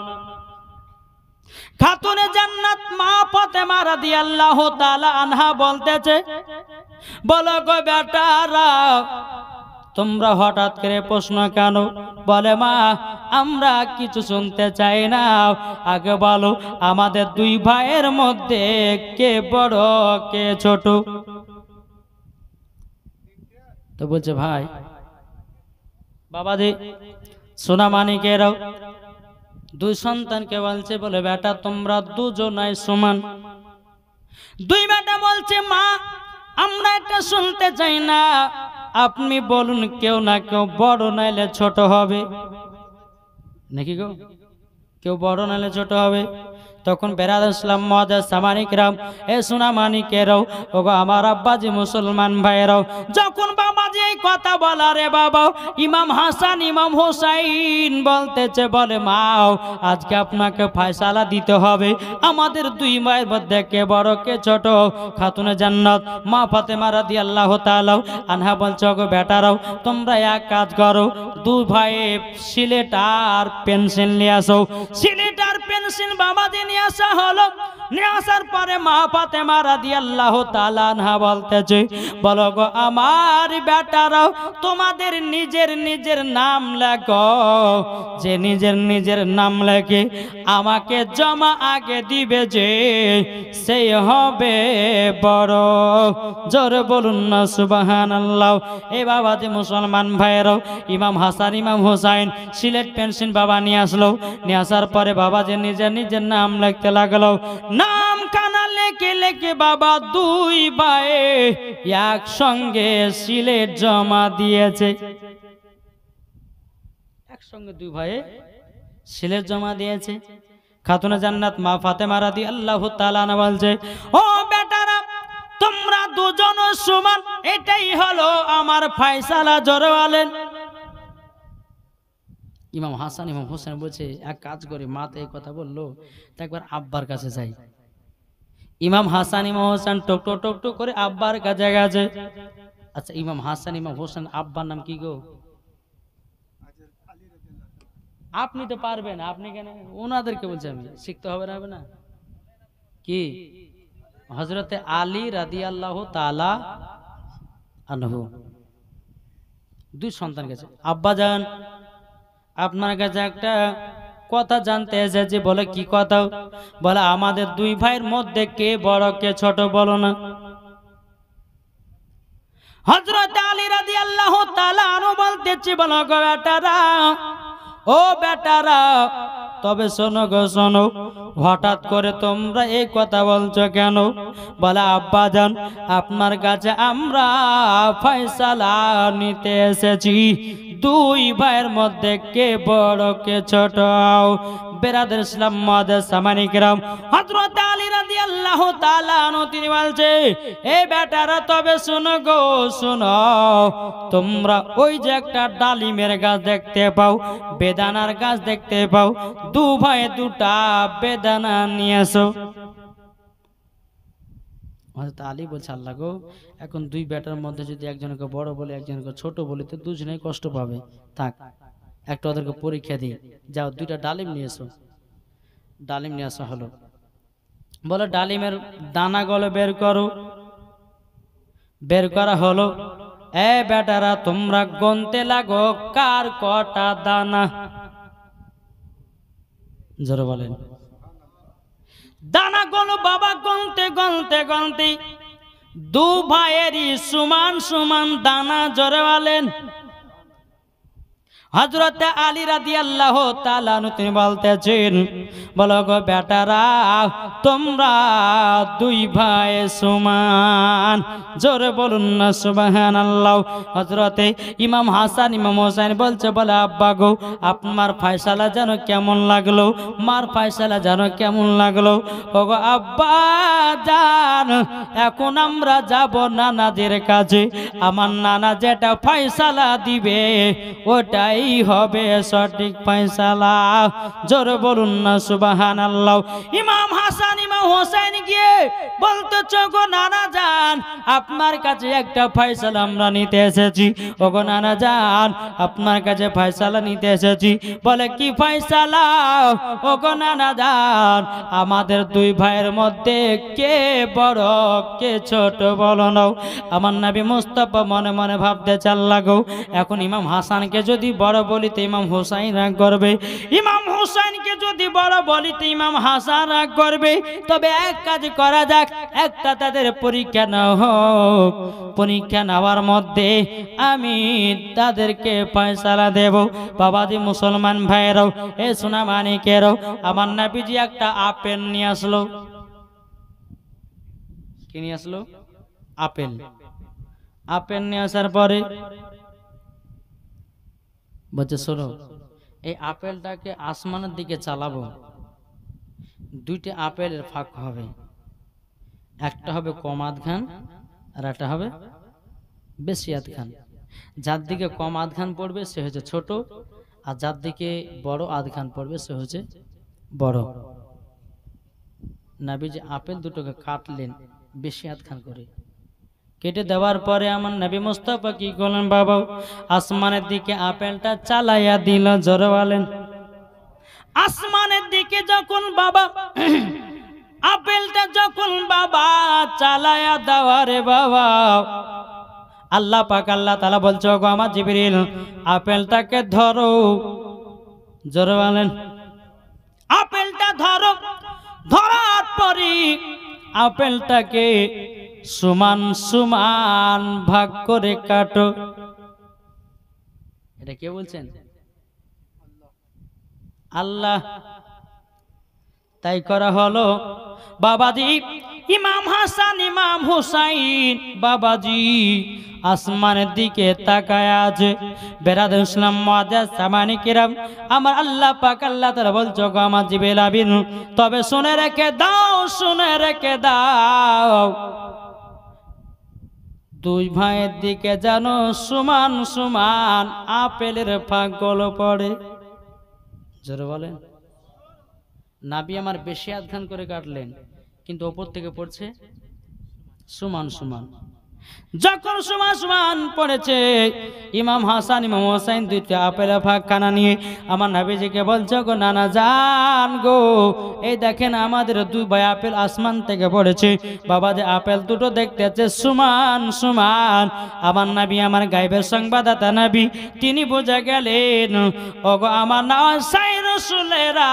খাতুনে জান্নাত মা ফাতেমা রাদিয়াল্লাহু তাআলা আনহা বলতেছে, বলো গো বেটারা তোমরা হঠাৎ করে প্রশ্ন কেন? বলে মা আমরা কিছু শুনতে চাই না, আগে বলো আমাদের দুই ভাইয়ের মধ্যে কে বড় কে ছোট। তো বলছে ভাই বাবাজি সোনা মানিকেরাও দুই সন্তানকে বলছে, বলে বেটা তোমরা দুজনাই সমান। দুই বেটা বলছে মা আমরা এটা শুনতে চাই না, আপনি বলুন কেউ না কেউ বড় নাইলে ছোট হবে নাকি গো? কেউ বড় নাইলে ছোট হবে। তখন বেরাদার ইসলাম মুআজ্জাজ সামানিকরাম, এ সোনা মানিকেরাও, ওগো আমার আব্বাজি মুসলমান ভাইয়েরাও, যখন বাবাজি এই কথা বলা রে বাবা, ইমাম হাসান ইমাম হোসাইন বলতেছে, বলে মাও আজকে আপনাকে ফয়সালা দিতে হবে আমাদের দুই মায়ের মধ্যে কে বড় কে ছোট। খাতুনে জান্নাত মা ফাতেমা রাদিয়াল্লাহু তাআলা আনহা বলছে, ওগো বেটারাও তোমরা এক কাজ করো, দুই ভাই সিলেট আর পেন্সিল নিয়ে আসো। সিলেট আর পেন্সিল বাবাজি নিয়ে আসা হলো। নিয়ে আসার পরে মা ফাতেমা রাদিয়াল্লাহু তাআলা আনহা বলতেছে, বলো গো আমার বেটারাও তোমাদের নিজের নিজের নাম লেখো, যে নিজের নিজের নাম লেখে আমাকে জমা আগে দিবে যে সেই হবে বড়। জোরে বলুন না সুবহানাল্লাহ। এই বাবাজি মুসলমান ভাইয়েরাও, ইমাম হাসান ইমাম হোসাইন সিলেট পেন্সিল বাবা নিয়ে আসলো। নিয়ে আসার পরে বাবা যে নিজের নিজের নাম লিখতে লাগলো। নাম কানা লেখে লেখে বাবা দুই ভাই একসঙ্গে সিলেট জমা দিয়েছে। একসঙ্গে দুই ভাই সিলেট জমা দিয়েছে। খাতুনে জান্নাত মা ফাতেমা রাদিয়াল্লাহু তাআলা আনহা বলছে, ও বেটারা তোমরা দুজন সমান, এটাই হলো আমার ফয়সালা। জোরে বলেন। ইমাম হাসান ইমাম হোসেন বলছে, এক কাজ করি, মা তো এই কথা বললো, তো একবার আব্বার কাছে যাই। ইমাম হাসান ইমাম হোসেন টকটো টকটো করে আব্বার কাছে গেছে। আচ্ছা ইমাম হাসান ইমাম হোসেন আব্বার নাম কি গো? আপনি তো পারবেন, আপনি কেন? ওনাদেরকে বলছি আমি, শিখতে হবে না, হবে না কি? হযরতে আলী রাদিয়াল্লাহু তাআলা আনহু দুই সন্তান গেছে, আব্বাজান আপনার কাছে একটা কথা জানতে এসেছি। বলে কি কথা? বলে আমাদের দুই ভাইয়ের মধ্যে কে বড় কে ছোট বলো না। হযরত আলী রাদিয়াল্লাহু তাআলা আনহু বলতেছে, বলো গো বেটারা, ও বেটারা, তবে শোনো গো শোনো, হঠাৎ করে তোমরা এই কথা বলছো কেন? বলে আব্বাজান আপনার কাছে আমরা ফয়সালা নিতে এসেছি, দুই ভাইয়ের মধ্যে কে বড় কে ছোট। বেরাদর ইসলাম মুআজ্জাজ সামানী কিরাম, হযরত আলী রাদিয়াল্লাহু তাআলা আনহু তিনি বলছে, এ বেটারা তবে শোনো গো শোনো, তোমরা ওই যে একটা ডালিমের গাছ দেখতে পাও, বেদানার গাছ দেখতে পাও, দু ভাই দুটা বেদানা নিয়ে এসো। হযরত আলী বলছে, আল্লাহ গো, এখন দুই বেটার মধ্যে যদি একজনকে বড় বলে একজনকে ছোট বলে তো দুজনেই কষ্ট পাবে, থাক একটা ওদেরকে পরীক্ষা দিই, যাও দুইটা ডালিম নিয়ে এসো। ডালিম নিয়ে আসা হলো। বলে ডালিমের দানাগুলো বের করো। বের করা হলো। এ বেটারা তোমরা গুনতে লাগো কার কটা দানা। জোরে বলেন। দানাগুলো বাবা গুনতে গুনতে গুনতে দু ভাইয়েরই সমান সমান দানা। জোরে বলেন। হযরত আলী রাদিয়াল্লাহু তাআলা তিনি বলতেছেন, বলো গো বেটারা তোমরা দুই ভাই সমান। জোরে বলুন না সুবহানাল্লাহ। হযরতে ইমাম হাসান ইমাম হোসেন বলছে, বলে আব্বা গো আপনার ফয়সালা যেন কেমন লাগলো, মার ফয়সালা যেন কেমন লাগলো। ওগো আব্বা জান, এখন আমরা যাব নানাদের কাছে, আমার নানা যেটা ফয়সালা দিবে ওটাই হবে সঠিক ফয়সালা। জোরে বলুন না সুবহানাল্লাহ। ইমাম হাসান ইমাম হোসেন গিয়ে বলতেছে, গো নানা জান আপনার কাছে একটা ফয়সালা আমরা নিতে এসেছি। ওগো নানা জান আপনার কাছে ফয়সালা নিতে এসেছি। বলে কি ফয়সালা? ওগো নানা জান আমাদের দুই ভাইয়ের মধ্যে কে বড় কে ছোট বলো না। আমার নবী মুস্তাফা মনে মনে ভাবতে চাল লাগো, এখন ইমাম হাসানকে যদি বড় বলি তো ইমাম হোসাইন রাগ করবে, ইমাম হোসাইনকে যদি বড় বলি তো ইমাম হাসান রাগ করবে। তবে এক কাজ করা যাক, একটা তাদের পরীক্ষা নাও হোক, পরীক্ষা নেওয়ার মধ্যে আমি তাদেরকে ফয়সালা দেব। বাবাজি মুসলমান ভাইয়েরাও, এ সোনা মানিকেরাও, আমার নবীজি একটা আপেল নিয়ে আসলো। কি নিয়ে আসলো? আপেল। আপেল নিয়ে আসার পরে বলছে, শোনো এই আপেলটাকে আসমানের দিকে চালাবো, দুইটা আপেলের ফাঁক হবে, একটা হবে কম আধ খান আর একটা হবে বেশি আধ খান। যার দিকে কম আধ খান পড়বে সে হচ্ছে ছোট, আর যার দিকে বড় আধ খান পড়বে সে হচ্ছে বড়। নবীজি আপেল দুটোকে কাটলেন বেশি আধ খান করে। কেটে দেওয়ার পরে আমার নবী মুস্তাফা কি করলেন বাবা? আসমানের দিকে আপেলটা চালাইয়া দিল। জোরে বলেন। আসমানের দিকে যখন বাবা আপেলটা যখন বাবা চালাইয়া দেওয়ারে বাবা, আল্লাহ পাক আল্লাহ তাআলা বলছে, ওগো আমার জিবরিল আপেলটাকে ধরো। জোরে বলেন। আপেলটা ধরো। ধরার পরে আপেলটাকে সমান সমান ভাগ করে কাটো। এটা কে বলছেন? আল্লাহ। তাই করা হলো। বাবাজি ইমাম হাসান ইমাম হুসাইন বাবাজি আসমানের দিকে তাকায় আছে। বেরাদর ইসলাম মুআজ্জাজ সামানী কিরাম, আমার আল্লাহ পাক আল্লাহ তাআলা বলছো, গো আমার জিবরিল আমিন তবে শুনে রেখে দাও, শুনে রেখে দাও, দুই ভাইয়ের দিকে যেন সমান সমান আপেলের ফাঁকগুলো পড়ে। জোরে বলেন। নাবি আমার বেশি আধখান করে কাটলেন, কিন্তু ওপর থেকে পড়ছে সমান সমান। যখন সমান পড়েছে, ইমাম হাসান ইমাম হোসেন দুইটা আপেল ফাঁকখানা নিয়ে আমার নবীজিকে বলছে, গো নানা জান গো, এই দেখেন আমাদের দুই ভাই আপেল আসমান থেকে পড়েছে। বাবা যে আপেল দুটো দেখতেছে সমান সমান। আমার নবী, আমার গায়বের সংবাদদাতা নবী, তিনি বুঝে গেলেন, ওগো আমার নওয়াই রাসূলেরা,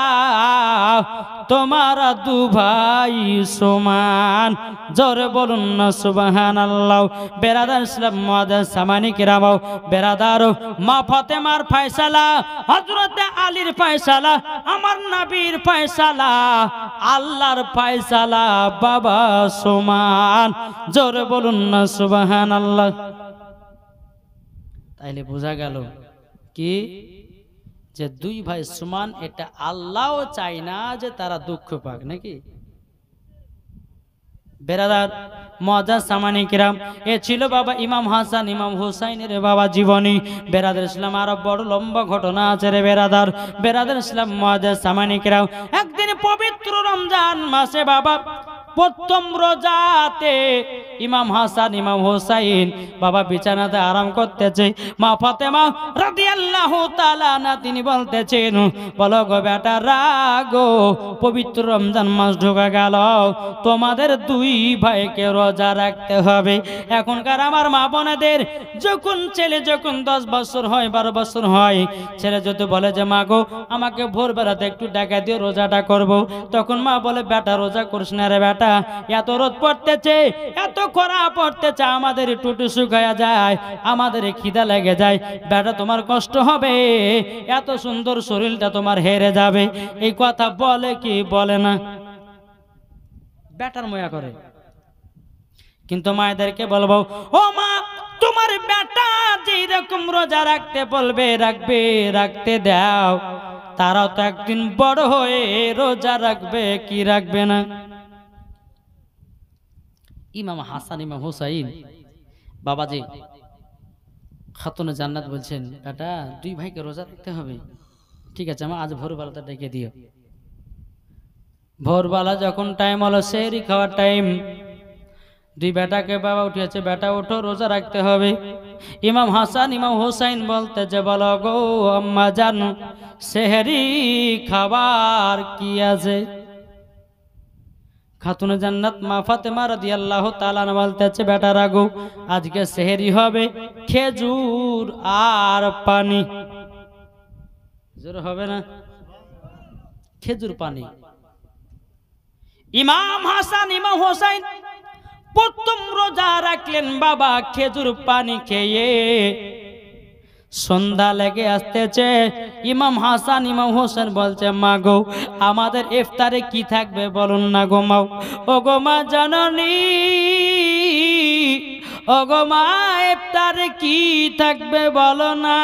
তোমারা দু ভাই সমান। জোরে বলুন না সুবহানাল্লাহ। বেরাদার ইসলাম মুআজ্জাজ সামানি কিরাম, বেরাদার, মা ফাতেমার ফয়সালা, হযরত আলীর ফয়সালা, আমার নবীর ফয়সালা, আল্লাহর ফয়সালা, বাবা সমান। জোরে বলুন না সুবহানাল্লাহ। তাইলে বোঝা গেল কি, যে দুই ভাই সমান, এটা আল্লাহও চায় না যে তারা দুঃখ পাক, নাকি? বেরাদার মুআজ্জাজ সামানি কিরাম, এ ছিল বাবা ইমাম হাসান ইমাম হুসাইনের বাবা জীবনী। বেরাদার ইসলাম আরো বড় লম্বা ঘটনা আছে রে বেরাদার। বেরাদার ইসলাম মুআজ্জাজ সামানি কিরাম, একদিন পবিত্র রমজান মাসে বাবা প্রথম রোজাতে ইমাম হাসান ইমাম হুসাইন বাবা বিছানাতে আরাম করতেছে। মা ফাতেমা রাদিয়াল্লাহু তাআলা না, তিনি বলতেছেন, বলো গো বেটা রাগো, পবিত্র রমজান মাস ঢোকা গেল, তোমাদের দুই ভাইকে রোজা রাখতে হবে। এখনকার আমার মা বোনেদের যখন ছেলে যখন 10 বছর হয় 12 বছর হয়, ছেলে যদি বলে যে মা গো আমাকে ভোরবেলাতে একটু ডাকা দিও, রোজাটা করব, তখন মা বলে বেটা রোজা করিস না রে বেটা, এত রোদ পড়তেছে, এত খরা পড়তেছে, আমাদের টুটু শুকায়া যায়, আমাদের খিদা লেগে যায়, বেটা তোমার কষ্ট হবে, এত সুন্দর শরীরটা তোমার হেরে যাবে। এই কথা বলে কি বলে না? বেটার ময়া করে। কিন্তু মায়েদেরকে বলবো, ও মা, তোমার বেটা যেই রকম রোজা রাখতে বলবে রাখবে, রাখতে দাও, তারাও তো একদিন বড় হয়ে রোজা রাখবে কি রাখবে না? ইমাম হাসান ইমাম হুসাইন বাবাজি খাতুনে জান্নাত বলছেন, বেটা দুই ভাইকে রোজা রাখতে হবে, ঠিক আছে মা, আজ ভোরবেলাটা ডেকে দিও। ভোরবেলা যখন টাইম হলো সেহরি খাওয়ার টাইম, দুই বেটাকে বাবা উঠিয়েছে, বেটা ওঠো, রোজা রাখতে হবে। ইমাম হাসান ইমাম হুসাইন বলতে যে, বলো গো আম্মা জানো সেহরি খাবার কি আছে? খাতুনে জান্নাত মা ফাতেমা রাদিয়াল্লাহু তাআলা বলতেছে, বেটা রাগো, আজকে সেহরি হবে খেজুর আর পানি। জোর হবে না? খেজুর পানি। ইমাম হাসান ইমাম হোসেন প্রথম রোজা রাখলেন বাবা খেজুর পানি খেয়ে। সন্ধ্যা লেগে আসতেছে, ইমাম হাসান ইমাম হোসেন বলছে, মা গো আমাদের ইফতারে কি থাকবে বলুন না গো মা। ও গো মা জননী, ও গো মা ইফতারে কি থাকবে বলো না।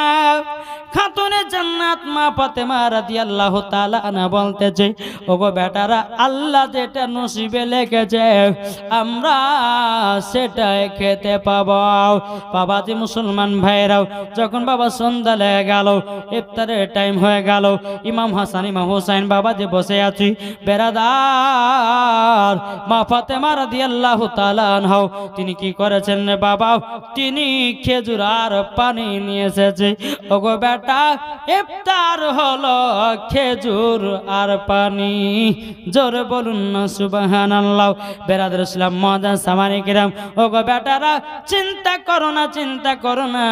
খাতুনে জান্নাত মা ফাতেমা রাদিয়াল্লাহু তাআলা আনহা বলতেছে, ও গো বেটারা, আল্লাহ যেটা নসিবে লিখেছে আমরা সেটাই খেতে পাবো। বাবাজি মুসলমান ভাইরাও, যখন বাবা সন্ধ্যা লেগে গেল, ইফতারের টাইম হয়ে গেল, ইমাম হাসান ইমাম হোসেন বাবাজি বসে আছি। বেরাদার মা ফাতেমা রাদিয়াল্লাহু তাআলা আনহা তিনি কি করেছেন রে বাবা, তিনি খেজুর আর পানি নিয়ে এসেছে। ও গো বেটা, ইফতার হলো খেজুর আর পানি। জোরে বলুন না সুবহানাল্লাহ। বেরাদার ইসলাম মুআজ্জাজ সামানি কিরাম, ও গো বেটারা, চিন্তা করো না, চিন্তা করো না,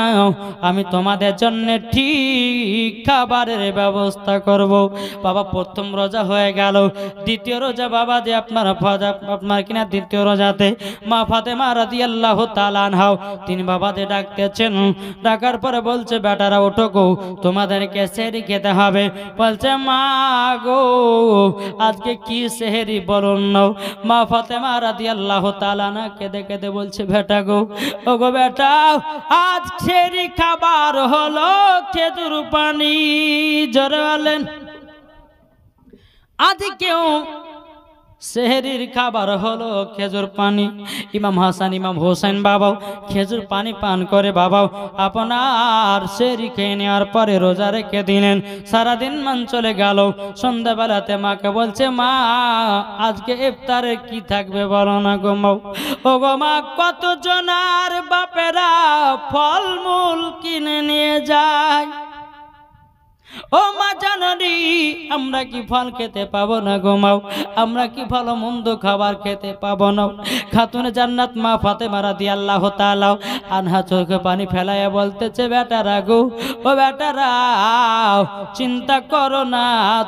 আমি তোমাদের জন্য ঠিক খাবারের ব্যবস্থা করব। বাবা প্রথম রোজা হয়ে গেল, দ্বিতীয় রোজা বাবা যে আপনার কিনা দ্বিতীয় রোজাতে মা ফাতেমা রাদিয়াল্লাহু তাআলা আনহা তিনি বাবাদের ডাকতেছেন। ডাকার পরে বলছে, বেটারা ওঠো গো, তোমাদেরকে সেহরি খেতে হবে। বলছে, মা গো আজকে কি সেহরি বলুন না। মা ফাতেমা রাদিয়াল্লাহু তাআলা না কেঁদে কেঁদে বলছে, বেটা গো, ও গো বেটা, আজ সেহরি খাবার হলো খেজুর পানি। জোরে বলেন, আজ কেউ সেহরির খাবার হলো খেজুর পানি। ইমাম হাসান ইমাম হোসেন বাবাও খেজুর পানি পান করে বাবাও আপনার সেহরি খেয়ে নেওয়ার পরে রোজা রেখে দিলেন। সারাদিন মান চলে গেল, সন্ধ্যাবেলাতে মাকে বলছে, মা আজকে ইফতারে কি থাকবে বলো না গো মা। ও গো মা, কত জনার বাপেরা ফলমূল কিনে নিয়ে যায়। ও মা জাননি, আমরা কি ফল খেতে পাবো না গো মা? আমরা কি ভালো মন্দ খাবার খেতে পাবো না? খাতুনে জান্নাত মা ফাতেমা রাদিয়াল্লাহু তাআলা আনহা চোখে পানি ফেলাইয়া বলতেছে, বেটারা গো, ও বেটারা, চিন্তা করো না,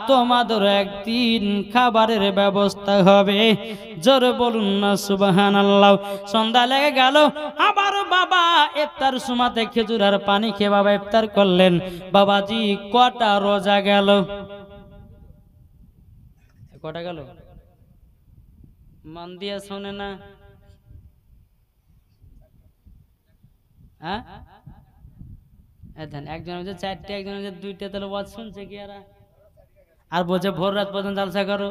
তোমাদের একদিন খাবারের ব্যবস্থা হবে। জোরে বলুন না সুবহানাল্লাহ। সন্ধ্যা লেগে গেল, আবার বাবা ইফতার সুমাতে খেজুর আর পানি খেয়ে বাবা ইফতার করলেন। বাবাজি কটা রোজা গেল? কটা গেল? মন দিয়ে শোনে না? হ্যাঁ, একজন হচ্ছে চারটে, একজন হচ্ছে দুইটা, তাহলে ওয়াজ শুনছে কি আর বলছে ভোর রাত পর্যন্ত জালসা করো।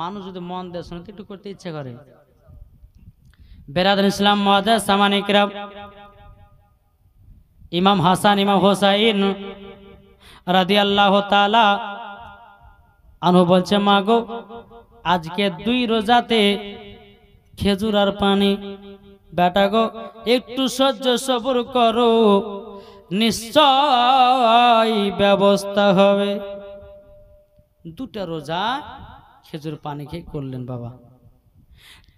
মানুষ যদি মন দিয়ে শুনতে একটু করতে ইচ্ছে করে। বেরাদর ইসলাম মুআজ্জাজ সামানে কিরাম, ইমাম হাসান ইমাম হোসাইন রাদিয়াল্লাহু তাআলা আনহু বলছে, মা গো, আজকে 2 রোজাতে খেজুর আর পানি, বেটা গো একটু সহ্য সবর করো, নিশ্চয় ব্যবস্থা হবে। 2টা রোজা খেজুর পানি খেয়ে করলেন বাবা।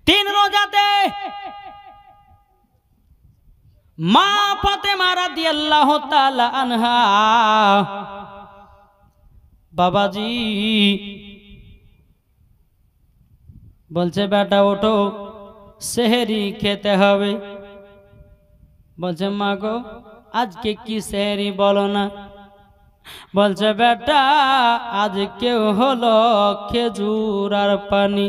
3 রোজাতে মা ফাতেমা রাদিয়াল্লাহু তাআলা আনহা বাবাজি বলছে, বেটা ওঠো, সেহরি খেতে হবে। বলছে, মা গো আজকে কি সেহরি বলো না? বলছে, বেটা আজকে হলো খেজুর আর পানি।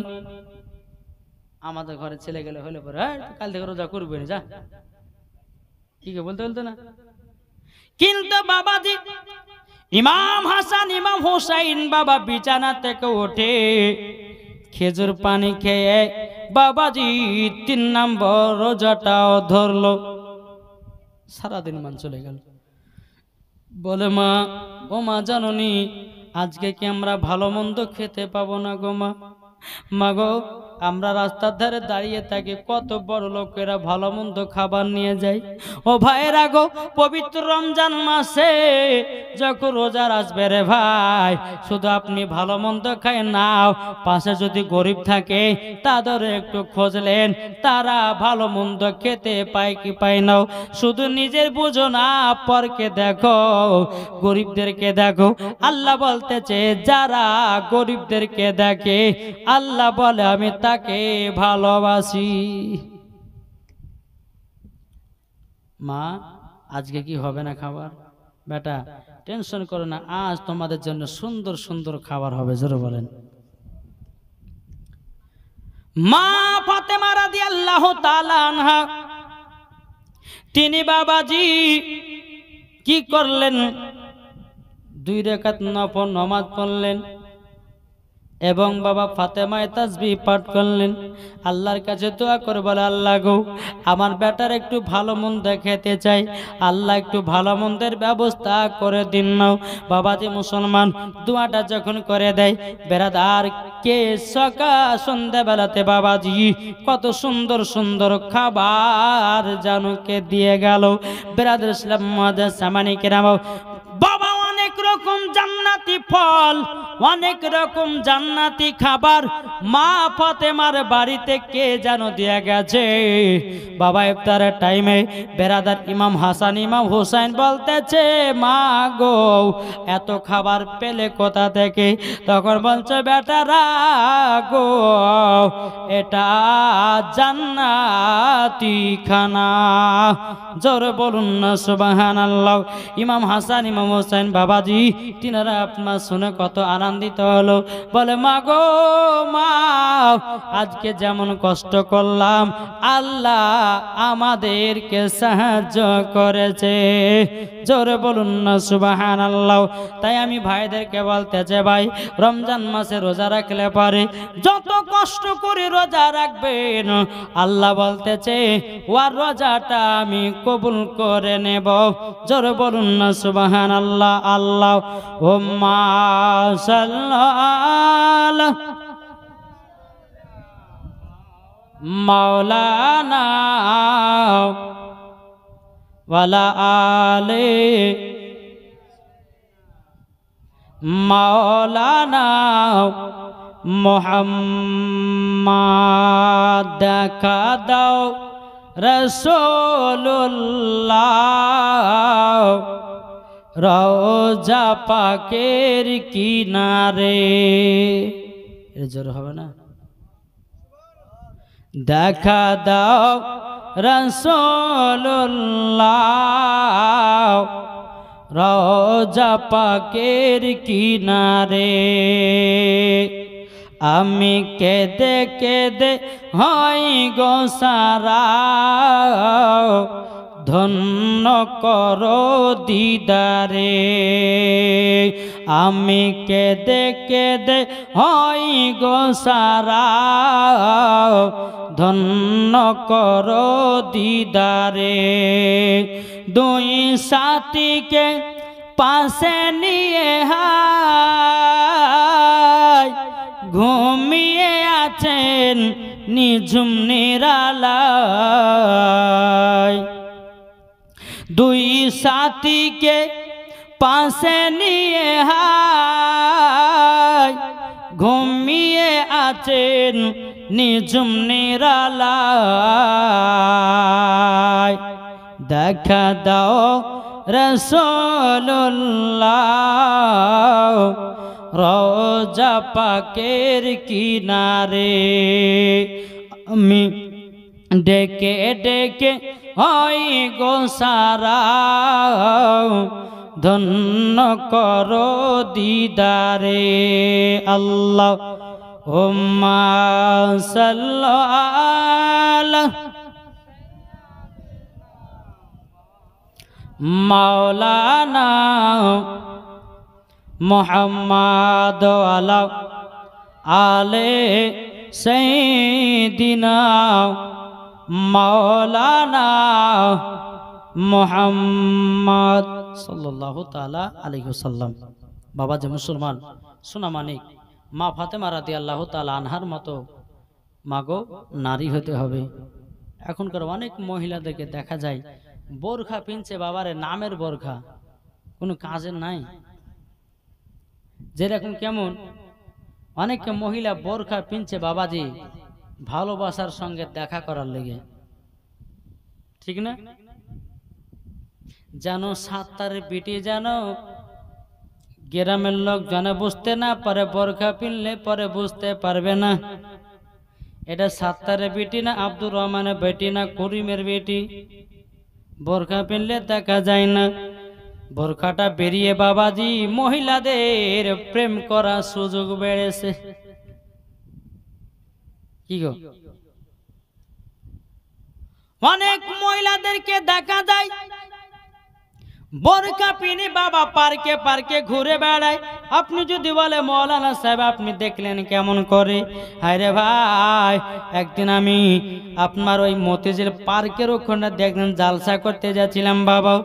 আমাদের ঘরে ছেলে গেলে হলে পরে, কাল থেকে রোজা করবে না, যা কি বলতে বলতো না। কিন্তু বাবাজি ইমাম হাসান ইমাম হোসাইন বাবা বিছানা থেকে ওঠে, খেজুর পানি খেয়ে বাবাজি 3 নম্বর রোজাটাও ধরলো। সারাদিন মান চলে গেল। বলে, মা, ও মা জাননি, আজকে কি আমরা ভালো মন্দ খেতে পাবো না গো মা? মা গো, আমরা রাস্তার ধারে দাঁড়িয়ে থাকি, কত বড় লোকেরা ভালো মন্দ খাবার নিয়ে যায়। ও ভাইয়েরা গো, পবিত্র রমজান মাসে যখন রোজার আসবে রে ভাই, শুধু আপনি ভালো মন্দ খায় নাও, পাশে যদি গরিব থাকে তাদের একটু খোঁজলেন, তারা ভালো মন্দ খেতে পায় কি পায় নাও। শুধু নিজের বুঝো না, পরকে দেখো, গরিবদেরকে দেখো। আল্লাহ বলতেছে, যারা গরিবদেরকে দেখে আল্লাহ বলে আমি তাকে ভালোবাসি। মা আজকে কি হবে না খাবার? বেটা টেনশন করো না, আজ তোমাদের জন্য সুন্দর সুন্দর খাবার হবে। জোরে বলেন। মা ফাতেমা রাদিয়াল্লাহু তাআলা আনহা তিনি বাবাজি কি করলেন? 2 রাকাত নফল নামাজ পড়লেন এবং বাবা ফাতেমায়ে তাসবিহ পাঠ করলেন। আল্লাহর কাছে দোয়া করে বলে, আল্লাহ গো, আমার বেটার একটু ভালো মন্দ খেতে চাই, আল্লাহ একটু ভালো মন্দের ব্যবস্থা করে দিন নাও। বাবাজি মুসলমান দোয়াটা যখন করে দেয়, বেরাদার কে সন্ধ্যাবেলাতে বাবাজি কত সুন্দর সুন্দর খাবার জানুকে দিয়ে গেল। বেরাদার ইসলাম মুআজ্জাজ সামানে কিরাম, বাবা অনেক রকম জান্নাতি ফল, অনেক রকম জান্নাতি খাবার মা ফাতেমার বাড়িতে কে যেন দিয়ে গেছে। বাবা ইফতারের টাইমে বেরাদার ইমাম হাসান ইমাম হোসেন বলতেছে, মা গো এত খাবার পেলে কোথা থেকে? তখন বলছে, বেটারা গো, এটা জান্নাতি খানা। জোরে বলুন না সুবহানাল্লাহ। ইমাম হাসান ইমাম হোসেন বাবাজি তিনারা আপনার শুনে কত আনন্দিত হলো। বলে, মা গো মা, আজকে যেমন কষ্ট করলাম আল্লাহ আমাদেরকে সাহায্য করেছে। জোরে বলুন না সুবহানাল্লাহ। তাই আমি ভাইদেরকে বলতেছে, ভাই রমজান মাসে রোজা রাখলে পারে যত কষ্ট করে রোজা রাখবেন, আল্লাহ বলতেছে ওর রোজাটা আমি কবুল করে নেব। জোরে বলুন না সুবহানাল্লাহ। আল্লাহুম্মা সাল্লি আলা মাওলানা ওয়ালা আলে মাওলানা মুহাম্মদ। দেখা দাও রাসূলুল্লাহ রওজা পাকের কিনারে। এর জোর হবে না? দেখা দাও রাসূলুল্লাহ রওজা পাকের কিনারে। আমি কেঁদে কেঁদে হই গো সারা, ধন্য করো দিদারে। আমি কেঁদে কেঁদে হই গো সারা, ধন্য করো দিদারে। দুই সাথীকে পাশে নিয়ে হায় ঘুমিয়ে আছেন নিঝুম নিরালায়। দুই সাথীকে পাশে নিয়ে হায় ঘুমিয়ে আছেন নিঝুম নিরালায়। দেখা দাও রাসূলুল্লাহ রওজা পাকের কিনারে। আমি ডেকে ডেকে হই গো সারা, ধন্য করো দিদারে। আল্লাহুম্মা সাল্লি আলা মাওলানা মুহাম্মদ ওয়ালা আলে সাইয়্যিদিনা মাওলানা মুহাম্মদ সাল্লাল্লাহু তাআলা আলাইহি ওয়াসাল্লাম। বাবা যে মুসলমান সোনা মানিক, মা ফাতেমা রাদিয়াল্লাহু তাআলা আনহার মতো মাগো নারী হতে হবে। এখনকার অনেক মহিলাদেরকে দেখা যায় বোরখা পিনছে, বাবারে নামের বোরখা, কোনো কাজের নাই। যেরকম কেমন অনেক মহিলা বোরখা পিনছে বাবাজি ভালোবাসার সঙ্গে দেখা করার লেগে, ঠিক না? জানো সাতটার বিটি জানো গ্রামের লোক জানে বুঝতে না পারে, বোরখা পিনলে পরে বুঝতে পারবে না এটা সাতটার বেটি না আব্দুর রহমানের বেটি না করিমের বেটি। বোরখা পিনলে দেখা যায় না। বোরখাটা বেরিয়ে বাবাজি মহিলাদের প্রেম করার সুযোগ বেড়েছে। কি গো, অনেক মহিলাদেরকে দেখা যায় বোরখা পিনে বাবা পার্কে পার্কে ঘুরে বেড়ায়। আপনি যদি বলে মৌলানা সাহেব আপনি দেখলেন কেমন করে, আরে ভাই একদিন আমি আপনার ওই মতিঝিল পার্কের ওখানে দেখলেন জালসা করতে যাচ্ছিলাম বাবা,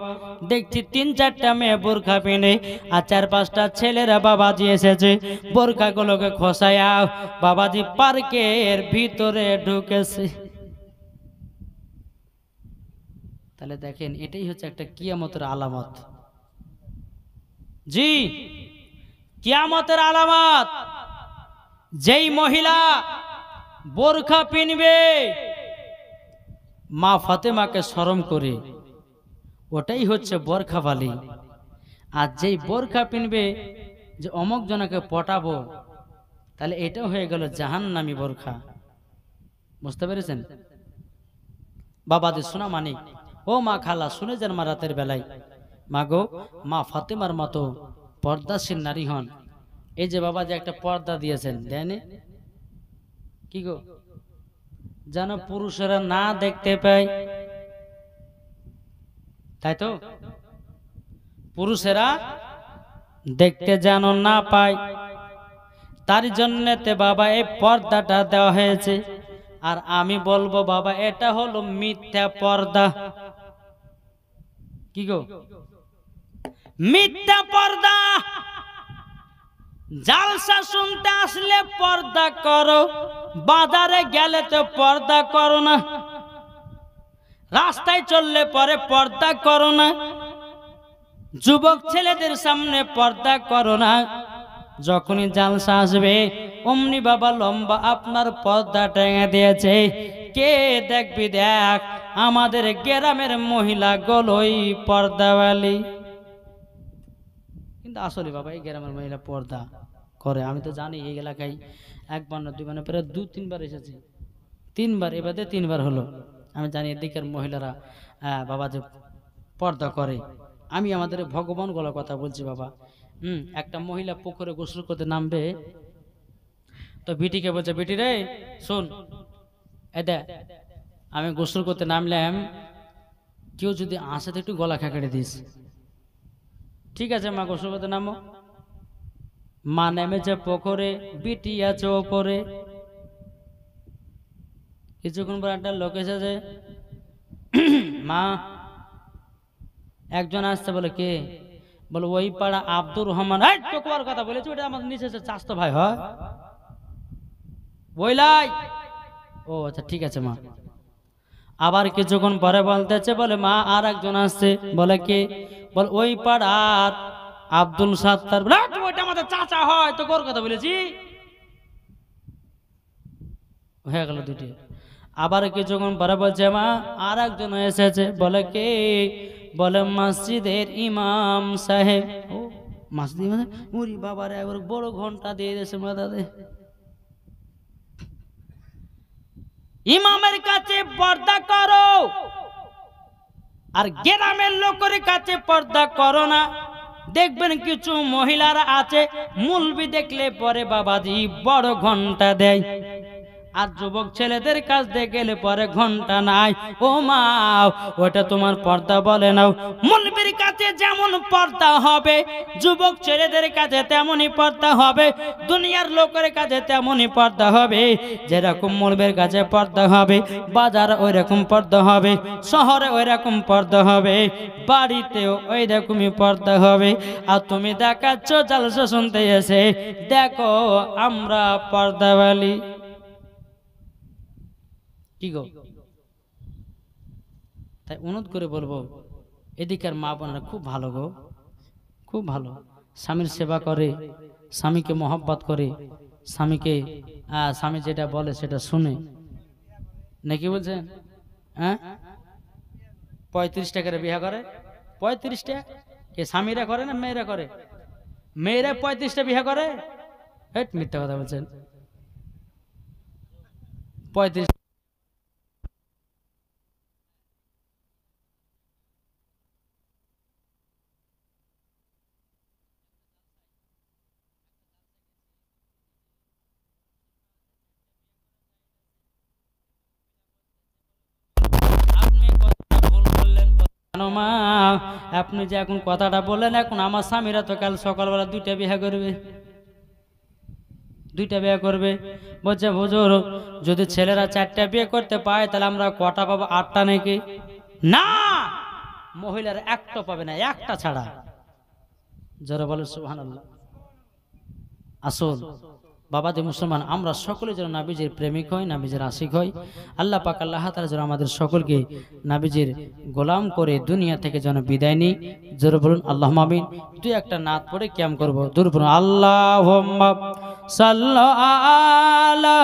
দেখছি 3-4টা মেয়ে বোরখা পিনে আর 4-5টা ছেলেরা বাবাজি এসেছে, বোরখাগুলোকে খসায়া বাবাজি পার্কের ভিতরে ঢুকেছে। তাহলে দেখেন এটাই হচ্ছে একটা কিয়ামতের আলামত। জি, কিয়ামতের আলামত। যেই মহিলা বোরখা পিনবে মা ফাতেমাকে শরম করে, ওটাই হচ্ছে বোরখাওয়ালি। আর যেই বোরখা পিনবে যে অমুক জনকে পটাবো, তাহলে এটাও হয়ে গেল জাহান্নামী বোরখা। বুঝতে পেরেছেন বাবাদের সোনা মানিক? ও মা খালা শুনে যান মা রাতের বেলায়, মা গো মা ফাতেমার মতো পর্দাশীল নারী হন। এই যে বাবা যে একটা পর্দা দিয়েছেন দেন, কি গো যেন পুরুষেরা না দেখতে পায়, তাই তো পুরুষেরা দেখতে যেন না পায়, তার জন্যতে বাবা এই পর্দাটা দেওয়া হয়েছে। আর আমি বলবো বাবা এটা হলো মিথ্যা পর্দা। কি গো, মিথ্যা পর্দা। জালসা শুনতে আসলে পর্দা করো, বাজারে গেলে তো পর্দা করো না, রাস্তায় চললে পরে পর্দা করো না, যুবক ছেলেদের সামনে পর্দা করো না। যখনই জালসা আসবে অমনি বাবা লম্বা আপনার পর্দা টেঙে দিয়েছে, কে দেখবি দেখ আমাদের গ্রামের মহিলা গুলোই পর্দাওয়ালি। কিন্তু আসলে বাবা এই গ্রামের মহিলা পর্দা করে, আমি তো জানি এই এলাকায় একবার না দুইবার না প্রায় 2-3 বার এসেছি, 3 বার, এবারে 3 বার হলো। আমি জানি এদিকের মহিলারা বাবা যে পর্দা করে। আমি আমাদের ভগবান গলার কথা বলছি বাবা। একটা মহিলা পুকুরে গোসল করতে নামবে, তো বিটিকে বলছে, বিটি রে শোন, এটা আমি গোসল করতে নামলাম, কেউ যদি আসে তো একটু গলা খেঁকড়ে দিস। ঠিক আছে মা, গোসল করতে নামো। মা নেমেছে পুকুরে, বিটি আছে ওপরে। কিছুক্ষণ পর একটা লোক এসেছে, মা একজন আসছে। বলে কে? বলে ওই পাড়া আব্দুর রহমান। টুকুয়ার কথা বলেছি, ওটা আমার নিচে চাস্তো ভাই হয় বইলাই। ও আচ্ছা ঠিক আছে মা। আবার কিছুক্ষণ পরে বলতেছে, বলে মা আর একজন আসছে। বলে কে? বল ওই পাড়ার আব্দুল সাত্তার। ওইটা আমাদের চাচা হয়, তো কোর কথা বলেছি। হয়ে গেল দুটি। আবার কিছুক্ষণ পরে বলছে, মা আর একজন এসেছে। বলে কে? বলে মসজিদের ইমাম সাহেব। ও মসজিদ মানে মুড়ি বাবার একবার বড় ঘন্টা দিয়ে দিয়েছে মাথাতে। ইমামের কাছে পর্দা করো, আর গ্রামের লোকের কাছে পর্দা করো না। দেখবেন কিছু মহিলারা আছে, মুলবি দেখলে পরে বাবাজি বড় ঘন্টা দেয়, আর যুবক ছেলেদের কাছ দিয়ে গেলে পরে ঘন্টা নাই। ও মা, ওটা তোমার পর্দা বলে নাও। মুলবির কাছে যেমন পর্দা হবে, যুবক ছেলেদের কাছে তেমনই পর্দা হবে, দুনিয়ার লোকের কাছে তেমনই পর্দা হবে। যেরকম মুলবির কাছে পর্দা হবে, বাজারে ওই রকম পর্দা হবে, শহরে ওই রকম পর্দা হবে, বাড়িতেও ওই রকমই পর্দা হবে। আর তুমি দেখাচ্ছ জালসা শুনতে এসে, দেখো আমরা পর্দাওয়ালি। কি গো? তাই অনুরোধ করে বলবো, এদিকের মা বোনেরা খুব ভালো গো, খুব ভালো। স্বামীর সেবা করে, স্বামীকে মহব্বত করে, স্বামীকে স্বামী যেটা বলে সেটা শুনে, নাকি বলছেন? হ্যাঁ, 35 টাকার বিয়ে করে। 35টা কে স্বামীরা করে না মেয়েরা করে? মেয়েরা 35টা বিয়ে করে। হেট, মিথ্যা কথা বলছেন। 35 মা, আপনি যে এখন কথাটা বললেন, এখন আমার স্বামীরা তো কাল সকালবেলা 2টা বিয়ে করবে, 2টা বিয়ে করবে। বলছে হুজুর, যদি ছেলেরা 4টা বিয়ে করতে পায় তাহলে আমরা কটা পাবো? 8টা নাকি? না, মহিলারা একটা পাবে না, একটা ছাড়া। যারা বলে সুবহানাল্লাহ। আসল বাবাদের মুসলমান, আমরা সকলে যেন নাবিজের প্রেমিক হই, নাবিজের আশিক হই। আল্লাহ পাক আল্লাহ তাআলা যেন আমাদের সকলকে নাবিজের গোলাম করে দুনিয়া থেকে যেন বিদায় নিই। জোরে বলুন আল্লাহুম্মা আমিন। দুই একটা নাত পড়ে কিয়াম করব। জোরে বলুন আল্লাহুম্মা সাল্লি আলা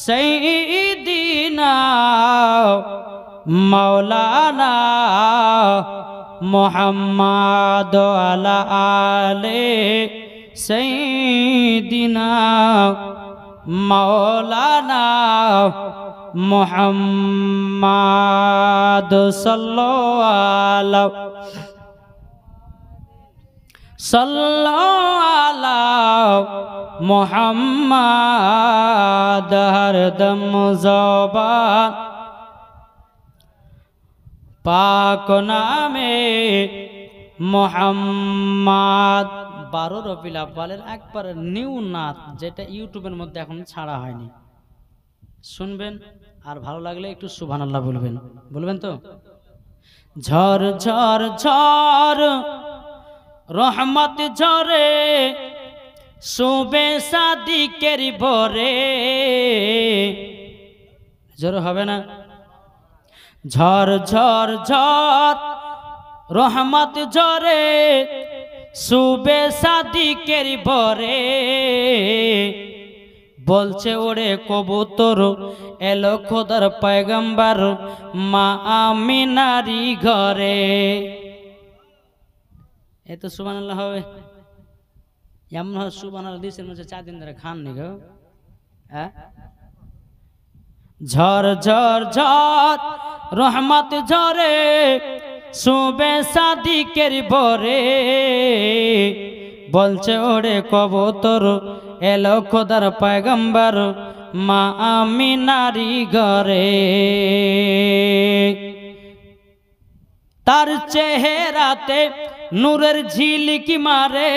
সাইয়্যিদিনা মাওলানা মুহাম্মাদ আলা আলে সাইয়্যিদিনা মাওলানা মুহাম্মাদ সাল্লাল্লাহু আলা মুহাম্মাদ হরদম জবান পাক নামে মুহাম্মাদ। 12 রবিউল আউয়ালের একবার নিউ নাত, যেটা ইউটিউবের মধ্যে এখন ছাড়া হয়নি, শুনবেন। আর ভালো লাগলে একটু সুবহানাল্লাহ বলবেন, বলবেন তো? ঝড় ঝড় ঝড় রহমত ঝরে শুবে সাদিকের ভরে, জোর হবে না? ঝড় ঝড় ঝড় রহমত ঝরে, শুবে সাদিকের ভরে, বলছে ওরে কবুতর এলো খোদার পয়গম্বর মা আমিনারি ঘরে। এ তো সুবহানাল্লাহ হবে, এমন সুবহানাল্লাহ দিছেন মধ্যে 4 দিন ধরে খান নি গো। হ্যাঁ, ঝড় ঝড় ঝড় রহমত ঝরে, শুবে সাদিকের ভরে, বলছে ওরে কবুতর এলো খোদার পয়গম্বর মা আমিনারি ঘরে। তার চেহারাতে নূরের ঝিলিকি মারে,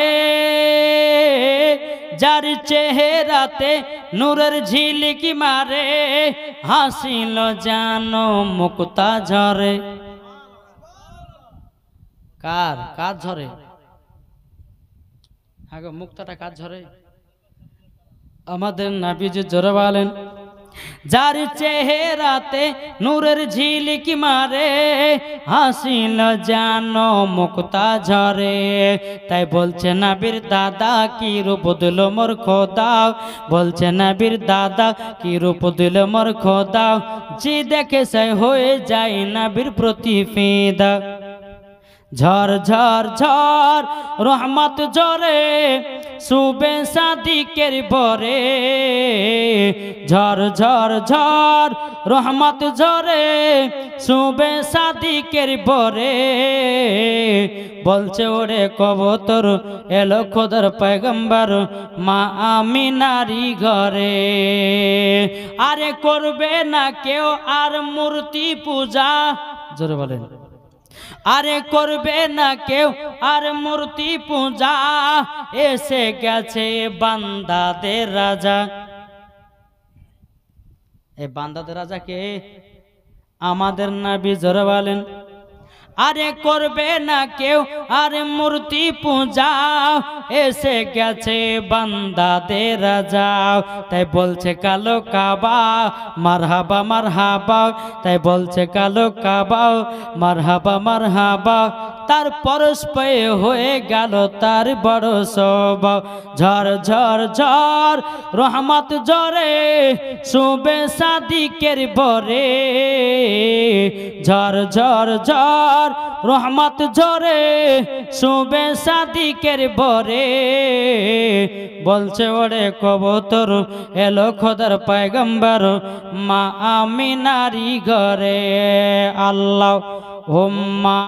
যার চেহারাতে নূরের ঝিলিকি মারে, হাসিল জানো মুক্তা ঝরে। কার কার ঝরে? আগে মুক্তাটা কার ঝরে? আমাদের নবীজি জোরে বলেন, যার চেহারাতে নূরের ঝিলিকি মারে, হাসিল জানো মুক্তা ঝরে। তাই বলছে নবীর দাদা কি রূপ দিল মোর খোদা, বলছে নবীর দাদা কি রূপ দিল মোর খোদা, যে দেখে সে হয়ে যায় নবীর প্রতি ফিদা। ঝড় ঝড় ঝড় রহমত ঝরে, শুবে সাদিকের ভরে, ঝড় ঝড় ঝড় রহমত ঝরে, শুবে সাদিকের ভরে, বলছে ওরে কবুতর এলো খোদার পয়গম্বর মা আমিনারি ঘরে। আরে করবে না কেউ আর মূর্তি পূজা, জোরে বলেন। আরে করবে না কেউ আর মূর্তি পূজা, এসে গেছে বান্দাদের রাজা। এই বান্দাদের রাজা কে? আমাদের নবী জোরে বলেন। আরে করবে না কেউ আর মূর্তি পূজা, এসে গেছে বান্দাদের রাজা। তাই বলছে কালো কাবা মারহাবা মারহাবা, তাই বলছে কালো কাবা মারহাবা মারহাবা, তার পরশ পেয়ে হয়ে গেল তার বড় স্বভাব। ঝড় ঝড় ঝড় রহমত ঝরে, শুবে সাদিকের ভরে, ঝড় ঝড় ঝড় রহমত ঝরে, শুবে সাদিকের ভরে, বলছে ওরে কবুতর এলো খোদার পয়গম্বর মা আমিনারি ঘরে। আল্লাহ হুম্মা